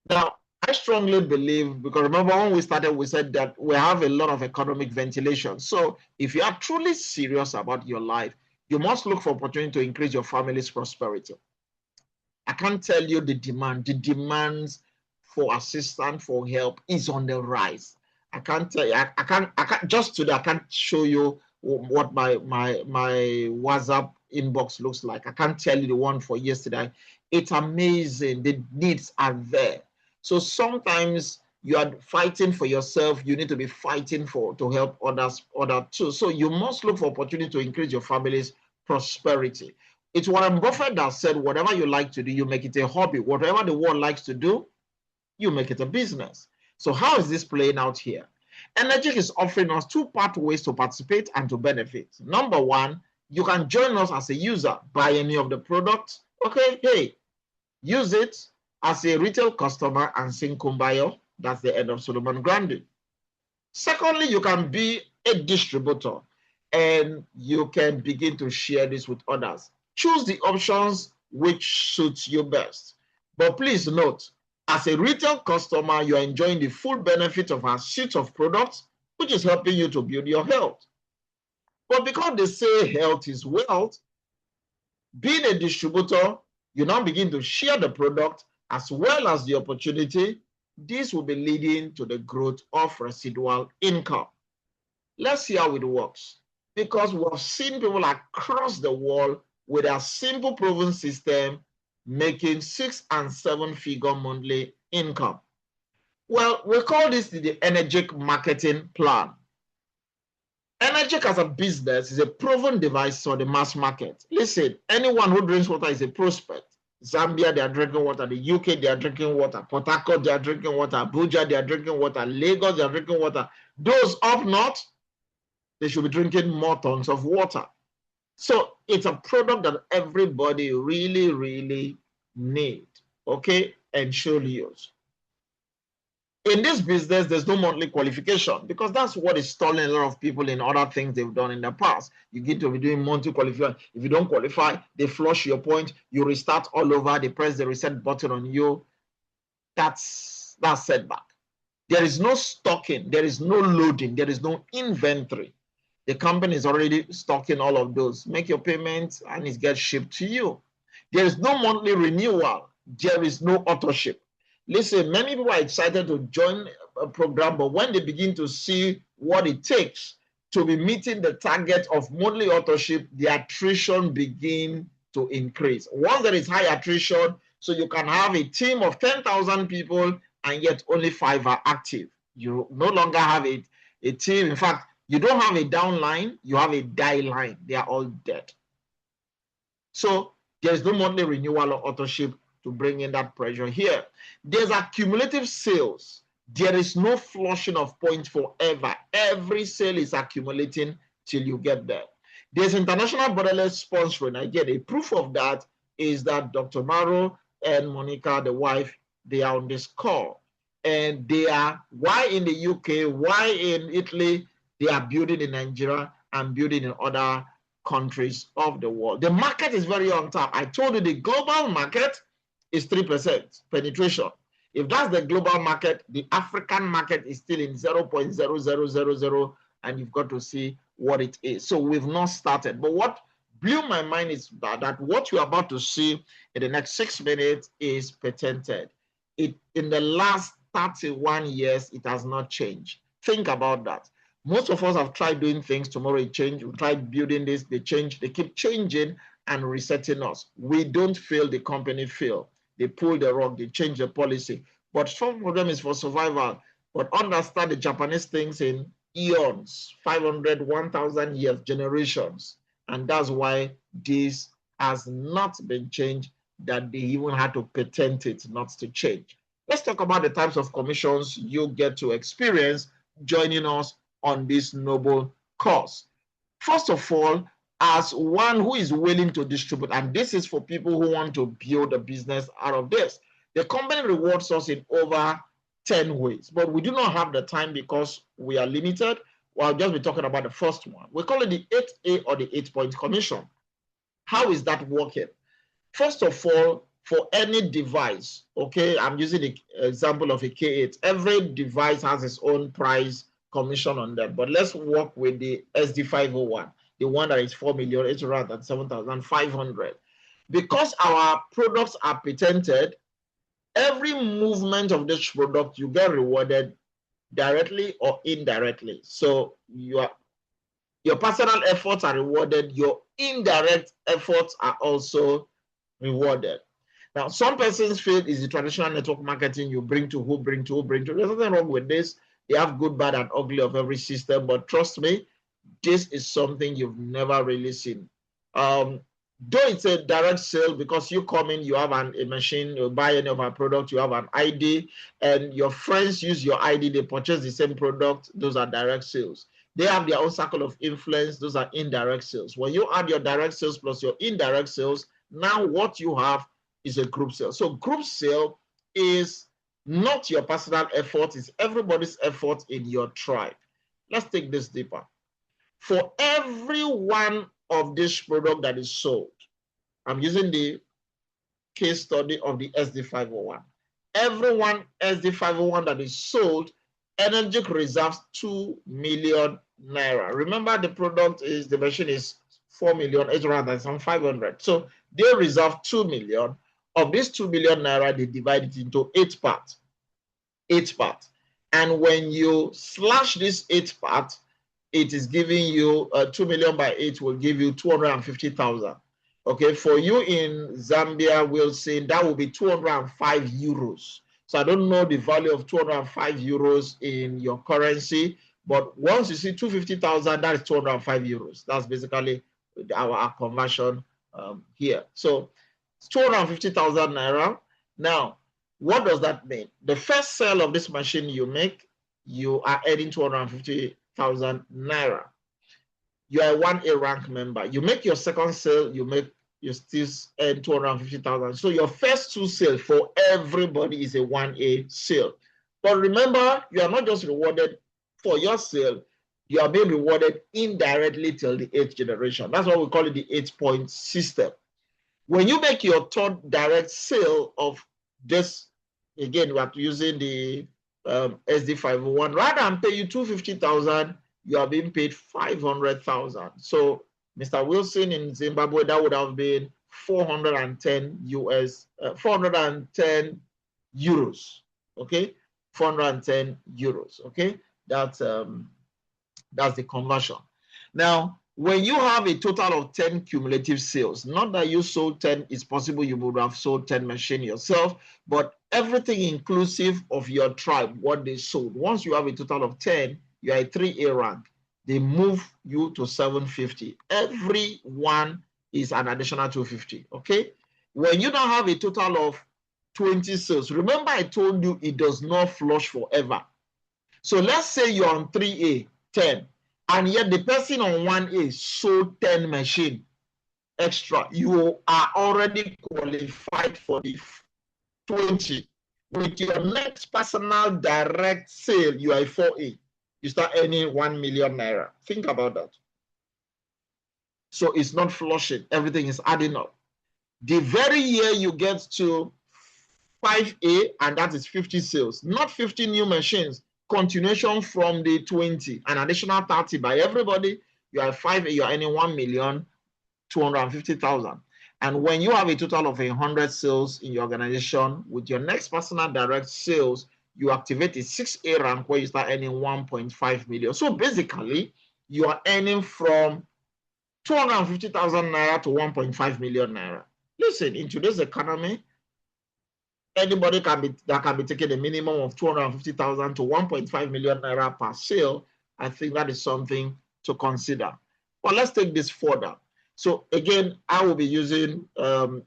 Speaker 1: Now, I strongly believe, because remember when we started, we said that we have a lot of economic ventilation. So if you are truly serious about your life, You must look for opportunity to increase your family's prosperity. I can't tell you the demands for assistance, for help is on the rise. I can't tell you, I can't just today, I can't show you what my WhatsApp inbox looks like. I can't tell you the one for yesterday. It's amazing. The needs are there. So sometimes you are fighting for yourself, you need to be fighting to help others too. So you must look for opportunity to increase your family's prosperity. It's Warren Buffett that said, whatever you like to do, you make it a hobby. Whatever the world likes to do, you make it a business. So how is this playing out here? Enagic is offering us two pathways to participate and to benefit. Number one, you can join us as a user, buy any of the products. Okay, hey, use it as a retail customer and sing Kumbaya. That's the end of Solomon Grande. Secondly, you can be a distributor and you can begin to share this with others. Choose the options which suits you best. But please note, as a retail customer, you are enjoying the full benefit of our suite of products, which is helping you to build your health. But because they say health is wealth, being a distributor, you now begin to share the product as well as the opportunity. This will be leading to the growth of residual income. Let's see how it works. Because we've seen people across the world with a simple proven system making 6- and 7-figure monthly income. Well, we call this the Enagic marketing plan. Enagic as a business is a proven device for the mass market. Listen, anyone who drinks water is a prospect. Zambia, they are drinking water. The UK, they are drinking water. Port Harcourt, they are drinking water. Abuja, they are drinking water. Lagos, they are drinking water. Those up north, they should be drinking more tons of water. So it's a product that everybody really, really need, okay, and should use. In this business, there's no monthly qualification because that's what is stalling a lot of people in other things they've done in the past. You get to be doing monthly qualification. If you don't qualify, they flush your point. You restart all over. They press the reset button on you. That's setback. There is no stocking. There is no loading. There is no inventory. The company is already stocking all of those. Make your payments and it gets shipped to you. There is no monthly renewal. There is no auto ship. Listen, many people are excited to join a program, but when they begin to see what it takes to be meeting the target of monthly auto ship, the attrition begin to increase. Once there is high attrition, so you can have a team of 10,000 people and yet only 5 are active. You no longer have a team. In fact, you don't have a down line, you have a die line. They are all dead. So there's no monthly renewal or auto ship to bring in that pressure here. There's accumulative sales. There is no flushing of points forever. Every sale is accumulating till you get there. There's international borderless sponsoring. Again, a proof of that is that Dr. Maro and Monica, the wife, they are on this call. And they are, why in the UK, why in Italy, they are building in Nigeria and building in other countries of the world. The market is very untapped. I told you the global market is 3% penetration. If that's the global market, the African market is still in 0.0000, and you've got to see what it is. So we've not started. But what blew my mind is that what you're about to see in the next 6 minutes is patented. In the last 31 years, it has not changed. Think about that. Most of us have tried doing things, tomorrow it changed. We tried building this, they change, they keep changing and resetting us. We don't fail, the company fail. They pull the rug, they change the policy. But some of them is for survival. But understand the Japanese things in eons, 500, 1,000 years, generations. And that's why this has not been changed, that they even had to patent it not to change. Let's talk about the types of commissions you get to experience joining us on this noble cause. First of all, as one who is willing to distribute, and this is for people who want to build a business out of this, the company rewards us in over 10 ways, but we do not have the time because we are limited. Well, I'll just be talking about the first one. We call it the 8A or the 8-point commission. How is that working? First of all, for any device, okay, I'm using the example of a K8. Every device has its own price commission on them, but let's work with the SD501. the one that is 4,837,500. Because our products are patented, every movement of this product, you get rewarded directly or indirectly. So your personal efforts are rewarded, your indirect efforts are also rewarded. Now, some persons feel is the traditional network marketing, you bring to who, bring to who, bring to. There's nothing wrong with this. They have good, bad, and ugly of every system, but trust me, this is something you've never really seen. Though it's a direct sale, because you come in, you have a machine, you buy any of our product, you have an ID, and your friends use your ID, they purchase the same product, those are direct sales. They have their own circle of influence, those are indirect sales. When you add your direct sales plus your indirect sales, now what you have is a group sale. So group sale is not your personal effort, it's everybody's effort in your tribe. Let's take this deeper. For every one of this product that is sold, I'm using the case study of the SD501. Every one SD501 that is sold, Enagic reserves 2 million naira. Remember, the product is, the machine is 4,837,500. So they reserve 2 million. Of this 2 million naira, they divide it into 8 parts. 8 parts. And when you slash this 8 parts, it is giving you 2 million by 8 will give you 250,000. Okay, for you in Zambia, we'll say that will be 205 euros. So I don't know the value of 205 euros in your currency, but once you see 250,000, that is 205 euros. That's basically our conversion here. So 250,000 naira. Now, what does that mean? The first sale of this machine you make, you are earning 250,000 naira. You are a 1A rank member. You make your second sale, you still earn 250,000. So your first 2 sales for everybody is a 1A sale. But remember, you are not just rewarded for your sale, you are being rewarded indirectly till the 8th generation. That's why we call it the 8-point system. When you make your third direct sale of this, again, we are using the SD501, rather than pay you 250,000, you are being paid 500,000. So Mr. Wilson in Zimbabwe, that would have been 410 euros. Okay, 410 euros. Okay, that's the conversion. Now, when you have a total of 10 cumulative sales, not that you sold 10, it's possible you would have sold 10 machines yourself, but everything inclusive of your tribe, what they sold. Once you have a total of 10, you are a 3A rank. They move you to 750. Every one is an additional 250. Okay. When you now have a total of 20 sales, remember I told you it does not flush forever. So let's say you're on 3A, 10, and yet the person on 1A sold 10 machines extra. You are already qualified for the 20. With your next personal direct sale, you are a 4A. You start earning 1 million naira. Think about that. So it's not flushing. Everything is adding up. The very year you get to 5A, and that is 50 sales, not 50 new machines, continuation from the 20, an additional 30 by everybody, you are 5A, you are earning 1,250,000. And when you have a total of 100 sales in your organization, with your next personal direct sales, you activate a 6A rank where you start earning 1.5 million. So basically, you are earning from 250,000 naira to 1.5 million naira. Listen, in today's economy, anybody can be taking a minimum of 250,000 to 1.5 million naira per sale. I think that is something to consider. But let's take this further. So again, I will be using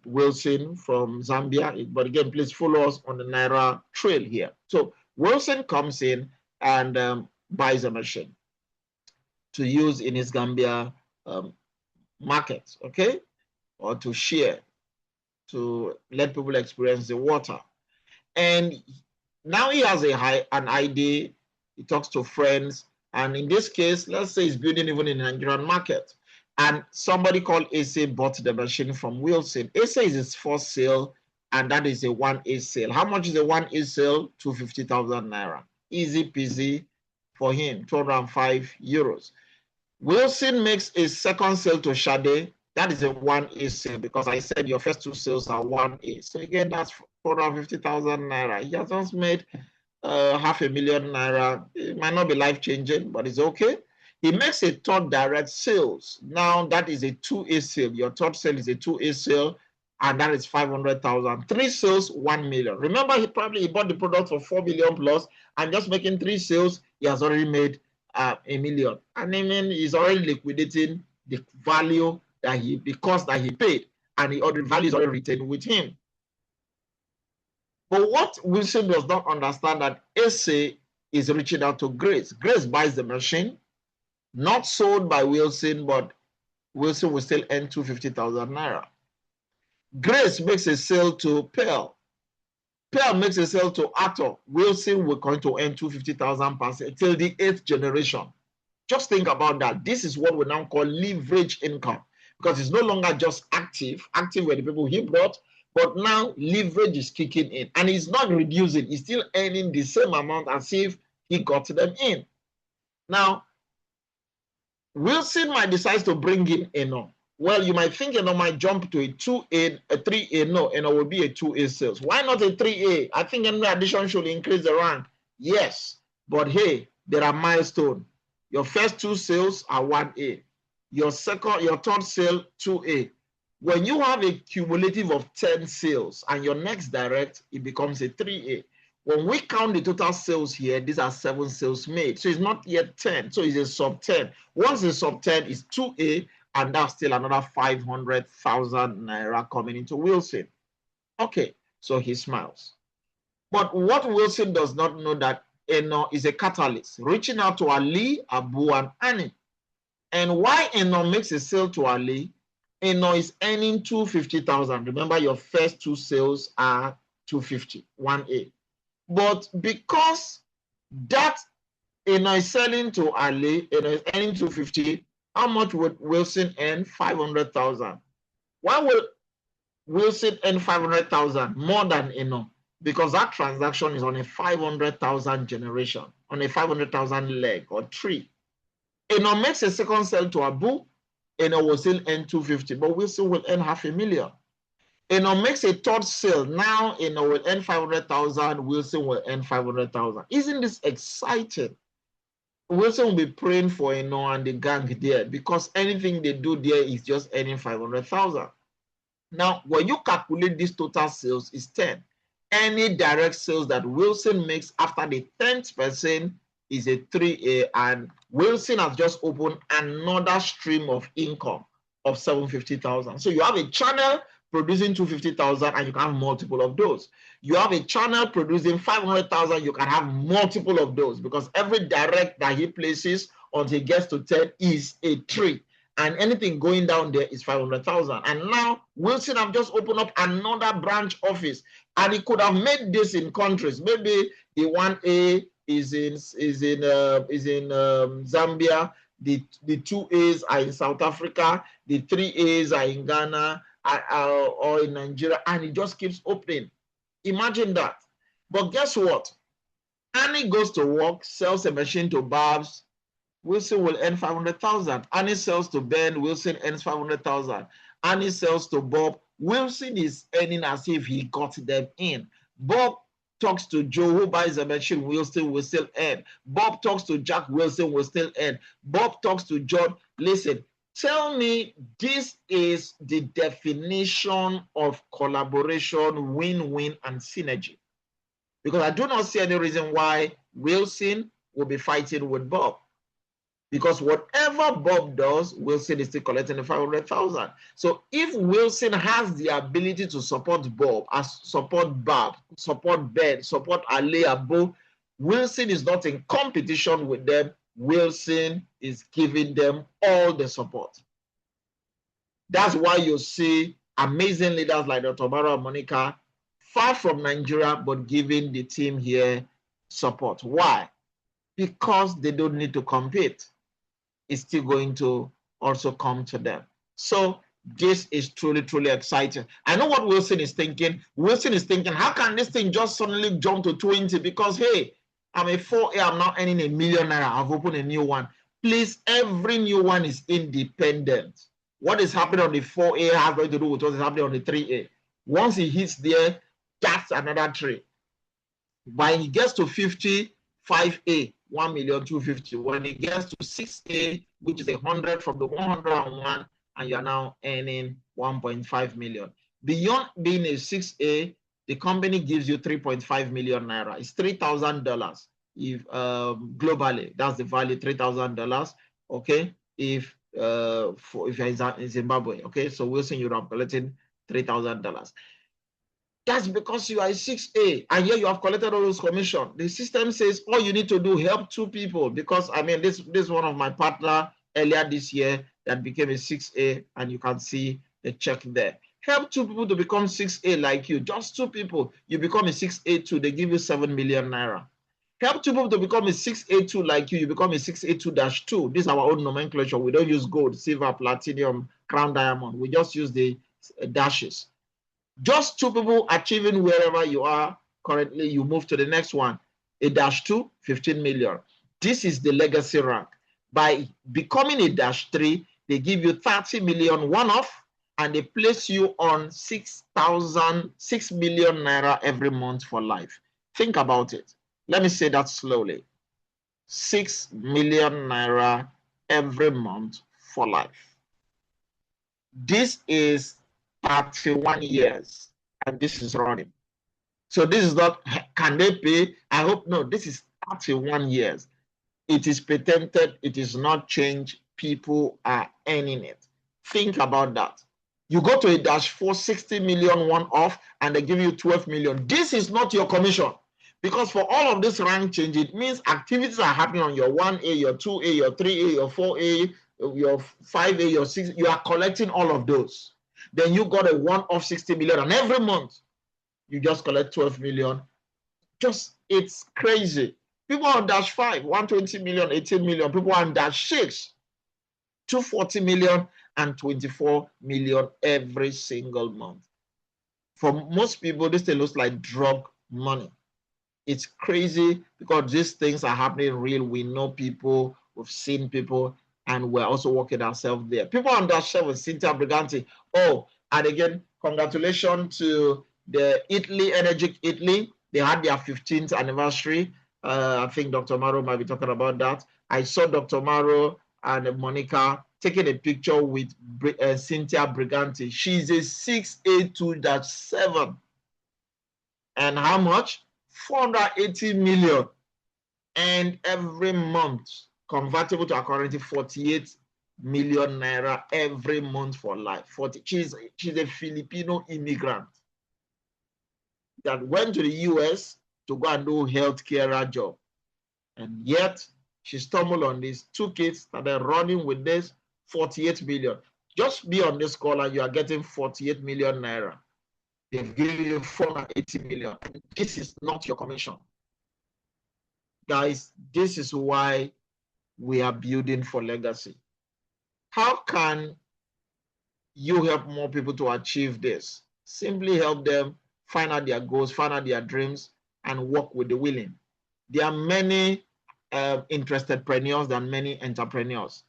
Speaker 1: Wilson from Zambia. But again, please follow us on the Naira trail here. So Wilson comes in and buys a machine to use in his Gambia market, okay? Or to share, to let people experience the water. And now he has an ID, he talks to friends. And in this case, let's say he's building even in the Nigerian market. And somebody called Asa bought the machine from Wilson. Asa is his first sale, and that is a 1A sale. How much is a 1A sale? 250,000 naira. Easy peasy for him, 205 euros. Wilson makes a second sale to Sade. That is a 1A sale because I said your first two sales are 1A. So again, that's 450,000 naira. He has just made 500,000 naira. It might not be life-changing, but it's okay. He makes a third direct sales. Now that is a 2A sale. Your third sale is a 2A sale, and that is 500,000. 3 sales, 1 million. Remember, he bought the product for 4 million plus, and just making 3 sales, he has already made a million. And I mean, he's already liquidating the value that the cost that he paid, and the value is already retained with him. But what Wilson does not understand that SA is reaching out to Grace. Grace buys the machine, not sold by Wilson, but Wilson will still earn 250,000 naira. Grace makes a sale to Pearl. Pearl makes a sale to Arthur. Wilson will going to earn 250,000 per sale till the 8th generation. Just think about that. This is what we now call leverage income, because it's no longer just active. Active were the people he brought, but now leverage is kicking in, and he's not reducing. He's still earning the same amount as if he got them in. Now, Wilson might decide to bring in Eno. Well, you might think Eno might jump to a 2A, a 3A. No, Eno will be a 2A sales. Why not a 3A? I think any addition should increase the rank. Yes, but hey, there are milestones. Your first 2 sales are 1A. Your third sale, 2A. When you have a cumulative of 10 sales and your next direct, it becomes a 3A. When we count the total sales here, these are 7 sales made. So it's not yet 10. So it's a sub 10. Once it's sub 10, it's 2A, and that's still another 500,000 naira coming into Wilson. Okay, so he smiles. But what Wilson does not know that Eno is a catalyst, reaching out to Ali, Abu, and Annie. And why Eno makes a sale to Ali, Eno is earning 250,000. Remember, your first 2 sales are 250, 1A. But because that Eno is selling to Ali, Eno is earning 250, how much would Wilson earn? 500,000. Why will Wilson earn 500,000 more than Eno? Because that transaction is on a 500,000 generation, on a 500,000 leg or tree. Eno makes a second sale to Abu, Eno will still earn 250, but Wilson will earn 500,000. Eno makes a third sale. Now Eno will earn 500,000, Wilson will earn 500,000. Isn't this exciting? Wilson will be praying for Eno and the gang there, because anything they do there is just earning 500,000. Now, when you calculate this total sales is 10. Any direct sales that Wilson makes after the 10th person is a 3A, and Wilson has just opened another stream of income of 750,000. So you have a channel producing 250,000, and you can have multiple of those. You have a channel producing 500,000, you can have multiple of those, because every direct that he places until he gets to 10 is a 3. And anything going down there is 500,000. And now Wilson have just opened up another branch office, and he could have made this in countries. Maybe the 1A is in Zambia, the 2As are in South Africa, the 3As are in Ghana or in Nigeria, and it just keeps opening. Imagine that. But guess what? Annie goes to work, sells a machine to Babs, Wilson will earn 500,000. Annie sells to Ben, Wilson earns 500,000. Annie sells to Bob, Wilson is earning as if he got them in. Bob talks to Joe, who buys a machine, Wilson will still earn. Bob talks to Jack, Wilson will still earn. Bob talks to John. Listen, tell me, this is the definition of collaboration, win-win, and synergy. Because I do not see any reason why Wilson will be fighting with Bob. Because whatever Bob does, Wilson is still collecting the 500,000. So if Wilson has the ability to support Bob, support Bob, support Ben, support Ali Abu, Wilson is not in competition with them. Wilson is giving them all the support. That's why you see amazing leaders like Dr. Mara and Monica far from Nigeria, but giving the team here support. Why? Because they don't need to compete. It's still going to also come to them. So this is truly, truly exciting. I know what Wilson is thinking. Wilson is thinking, how can this thing just suddenly jump to 20? Because, hey, I'm a 4A, I'm now earning $1 million. I've opened a new one. Please, every new one is independent. What is happening on the 4A has nothing to do with what is happening on the 3A. Once it hits there, that's another trade. When it gets to 55A, 1,250,000. When it gets to 6A, which is 100 from the 101, and you're now earning 1.5 million. Beyond being a 6A, the company gives you 3.5 million naira. It's $3,000. If globally, that's the value, $3,000. Okay, if you're in Zimbabwe, okay, so Wilson, Europe, collecting $3,000. That's because you are a 6A, and here you have collected all those commission. The system says all you need to do, help 2 people, because I mean this is one of my partner earlier this year that became a 6A, and you can see the check there. Help 2 people to become 6A like you. Just 2 people, you become a 6A2, they give you 7 million naira. Help 2 people to become a 6A2 like you, you become a 6A2-2. This is our own nomenclature. We don't use gold, silver, platinum, crown diamond. We just use the dashes. Just 2 people achieving wherever you are currently, you move to the next one. A -2, 15 million. This is the legacy rank. By becoming a -3, they give you 30 million one-off, and they place you on 6 million naira every month for life. Think about it. Let me say that slowly. 6 million naira every month for life. This is 31 years, and this is running. So this is not, can they pay? I hope no. This is 31 years. It is patented. It is not changed. People are earning it. Think about that. You go to a -4, 60 million one-off, and they give you 12 million. This is not your commission. Because for all of this rank change, it means activities are happening on your 1A, your 2A, your 3A, your 4A, your 5A, your 6. You are collecting all of those. Then you got a one-off 60 million, and every month you just collect 12 million. It's crazy. People on -5, 120 million, 18 million. People on -6, 240 million and 24 million every single month. For most people, this thing looks like drug money. It's crazy because these things are happening real. We know people, we've seen people, and we're also working ourselves there. People on -7, Cynthia Briganti. Oh, and again, congratulations to the Enagic Italy. They had their 15th anniversary. I think Dr. Maro might be talking about that. I saw Dr. Maro and Monica taking a picture with Cynthia Briganti. She's a 6A2-7. And how much? 480 million. And every month, convertible to our currency, 48 million naira every month for life. She's a Filipino immigrant that went to the US to go and do healthcare job. And yet, she stumbled on this, 2 kids, started running with this, 48 million. Just be on this call and you are getting 48 million naira. They've given you 480 million. This is not your commission. Guys, this is why we are building for legacy. How can you help more people to achieve this? Simply help them find out their goals, find out their dreams, and work with the willing. There are many interested entrepreneurs than many entrepreneurs.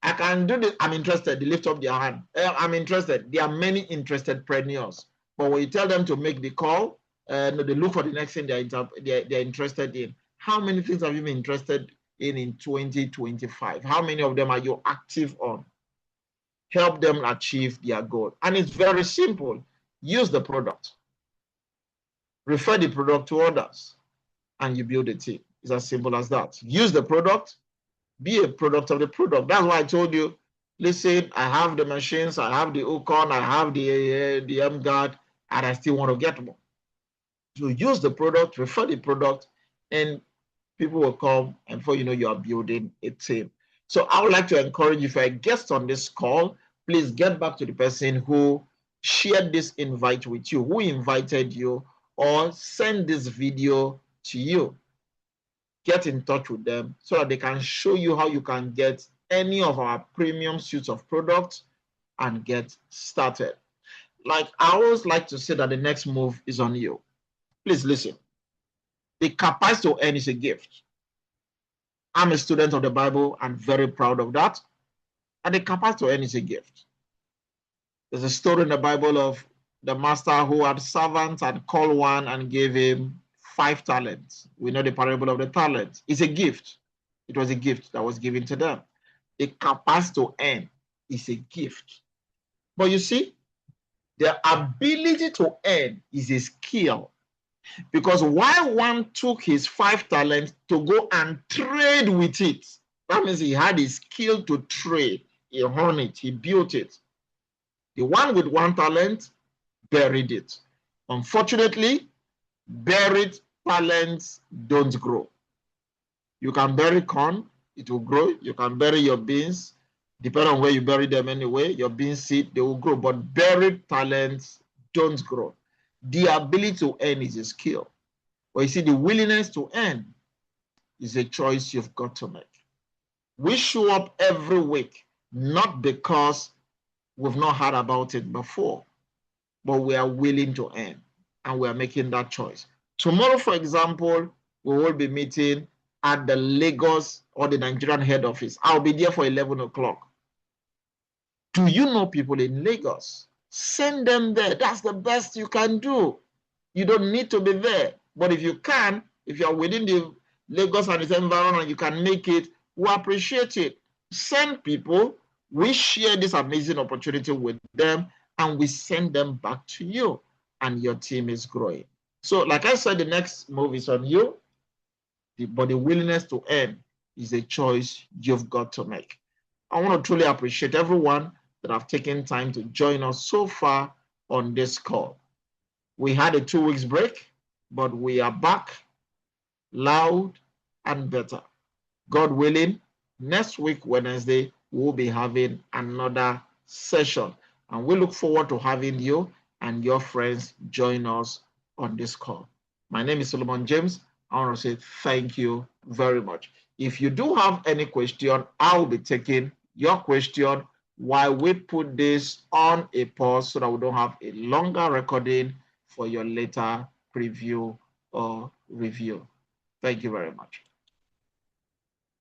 Speaker 1: I can do this. I'm interested. They lift up their hand. I'm interested. There are many interested entrepreneurs, but when you tell them to make the call, they look for the next thing they're interested in. How many things have you been interested in 2025? How many of them are you active on? Help them achieve their goal. And it's very simple. Use the product. Refer the product to others, and you build a team. It's as simple as that. Use the product. Be a product of the product. That's why I told you, listen, I have the machines, I have the Ocon, I have the M-Guard, and I still want to get more. So use the product, refer the product, and people will come, and before you know, you are building a team. So I would like to encourage you, if you're a guest on this call, please get back to the person who shared this invite with you, who invited you, or send this video to you. Get in touch with them so that they can show you how you can get any of our premium suites of products and get started. Like I always like to say that the next move is on you. Please listen. The capacity to earn is a gift. I'm a student of the Bible and very proud of that. And the capacity to earn is a gift. There's a story in the Bible of the master who had servants and called one and gave him 5 talents. We know the parable of the talents. It's a gift. It was a gift that was given to them. The capacity to earn is a gift. But you see, the ability to earn is a skill. Because while one took his 5 talents to go and trade with it, that means he had a skill to trade. He honed it, he built it. The one with 1 talent buried it. Unfortunately, buried talents don't grow. You can bury corn, it will grow. You can bury your beans, depending on where you bury them anyway, your bean seed, they will grow. But buried talents don't grow. The ability to earn is a skill. But you see, the willingness to earn is a choice you've got to make. We show up every week, not because we've not heard about it before, but we are willing to earn, and we are making that choice. Tomorrow, for example, we will be meeting at the Lagos or the Nigerian head office. I'll be there for 11 o'clock. Do you know people in Lagos? Send them there. That's the best you can do. You don't need to be there. But if you can, if you're within the Lagos and its environment, you can make it, we appreciate it. Send people. We share this amazing opportunity with them, and we send them back to you, and your team is growing. So, like I said, the next move is on you, but the willingness to earn is a choice you've got to make. I want to truly appreciate everyone that have taken time to join us so far on this call. We had a 2 weeks break, but we are back loud and better. God willing, next week, Wednesday, we'll be having another session. And we look forward to having you and your friends join us on this call. My name is Solomon James. I want to say thank you very much. If you do have any question, I'll be taking your question while we put this on a pause so that we don't have a longer recording for your later preview or review. Thank you very much.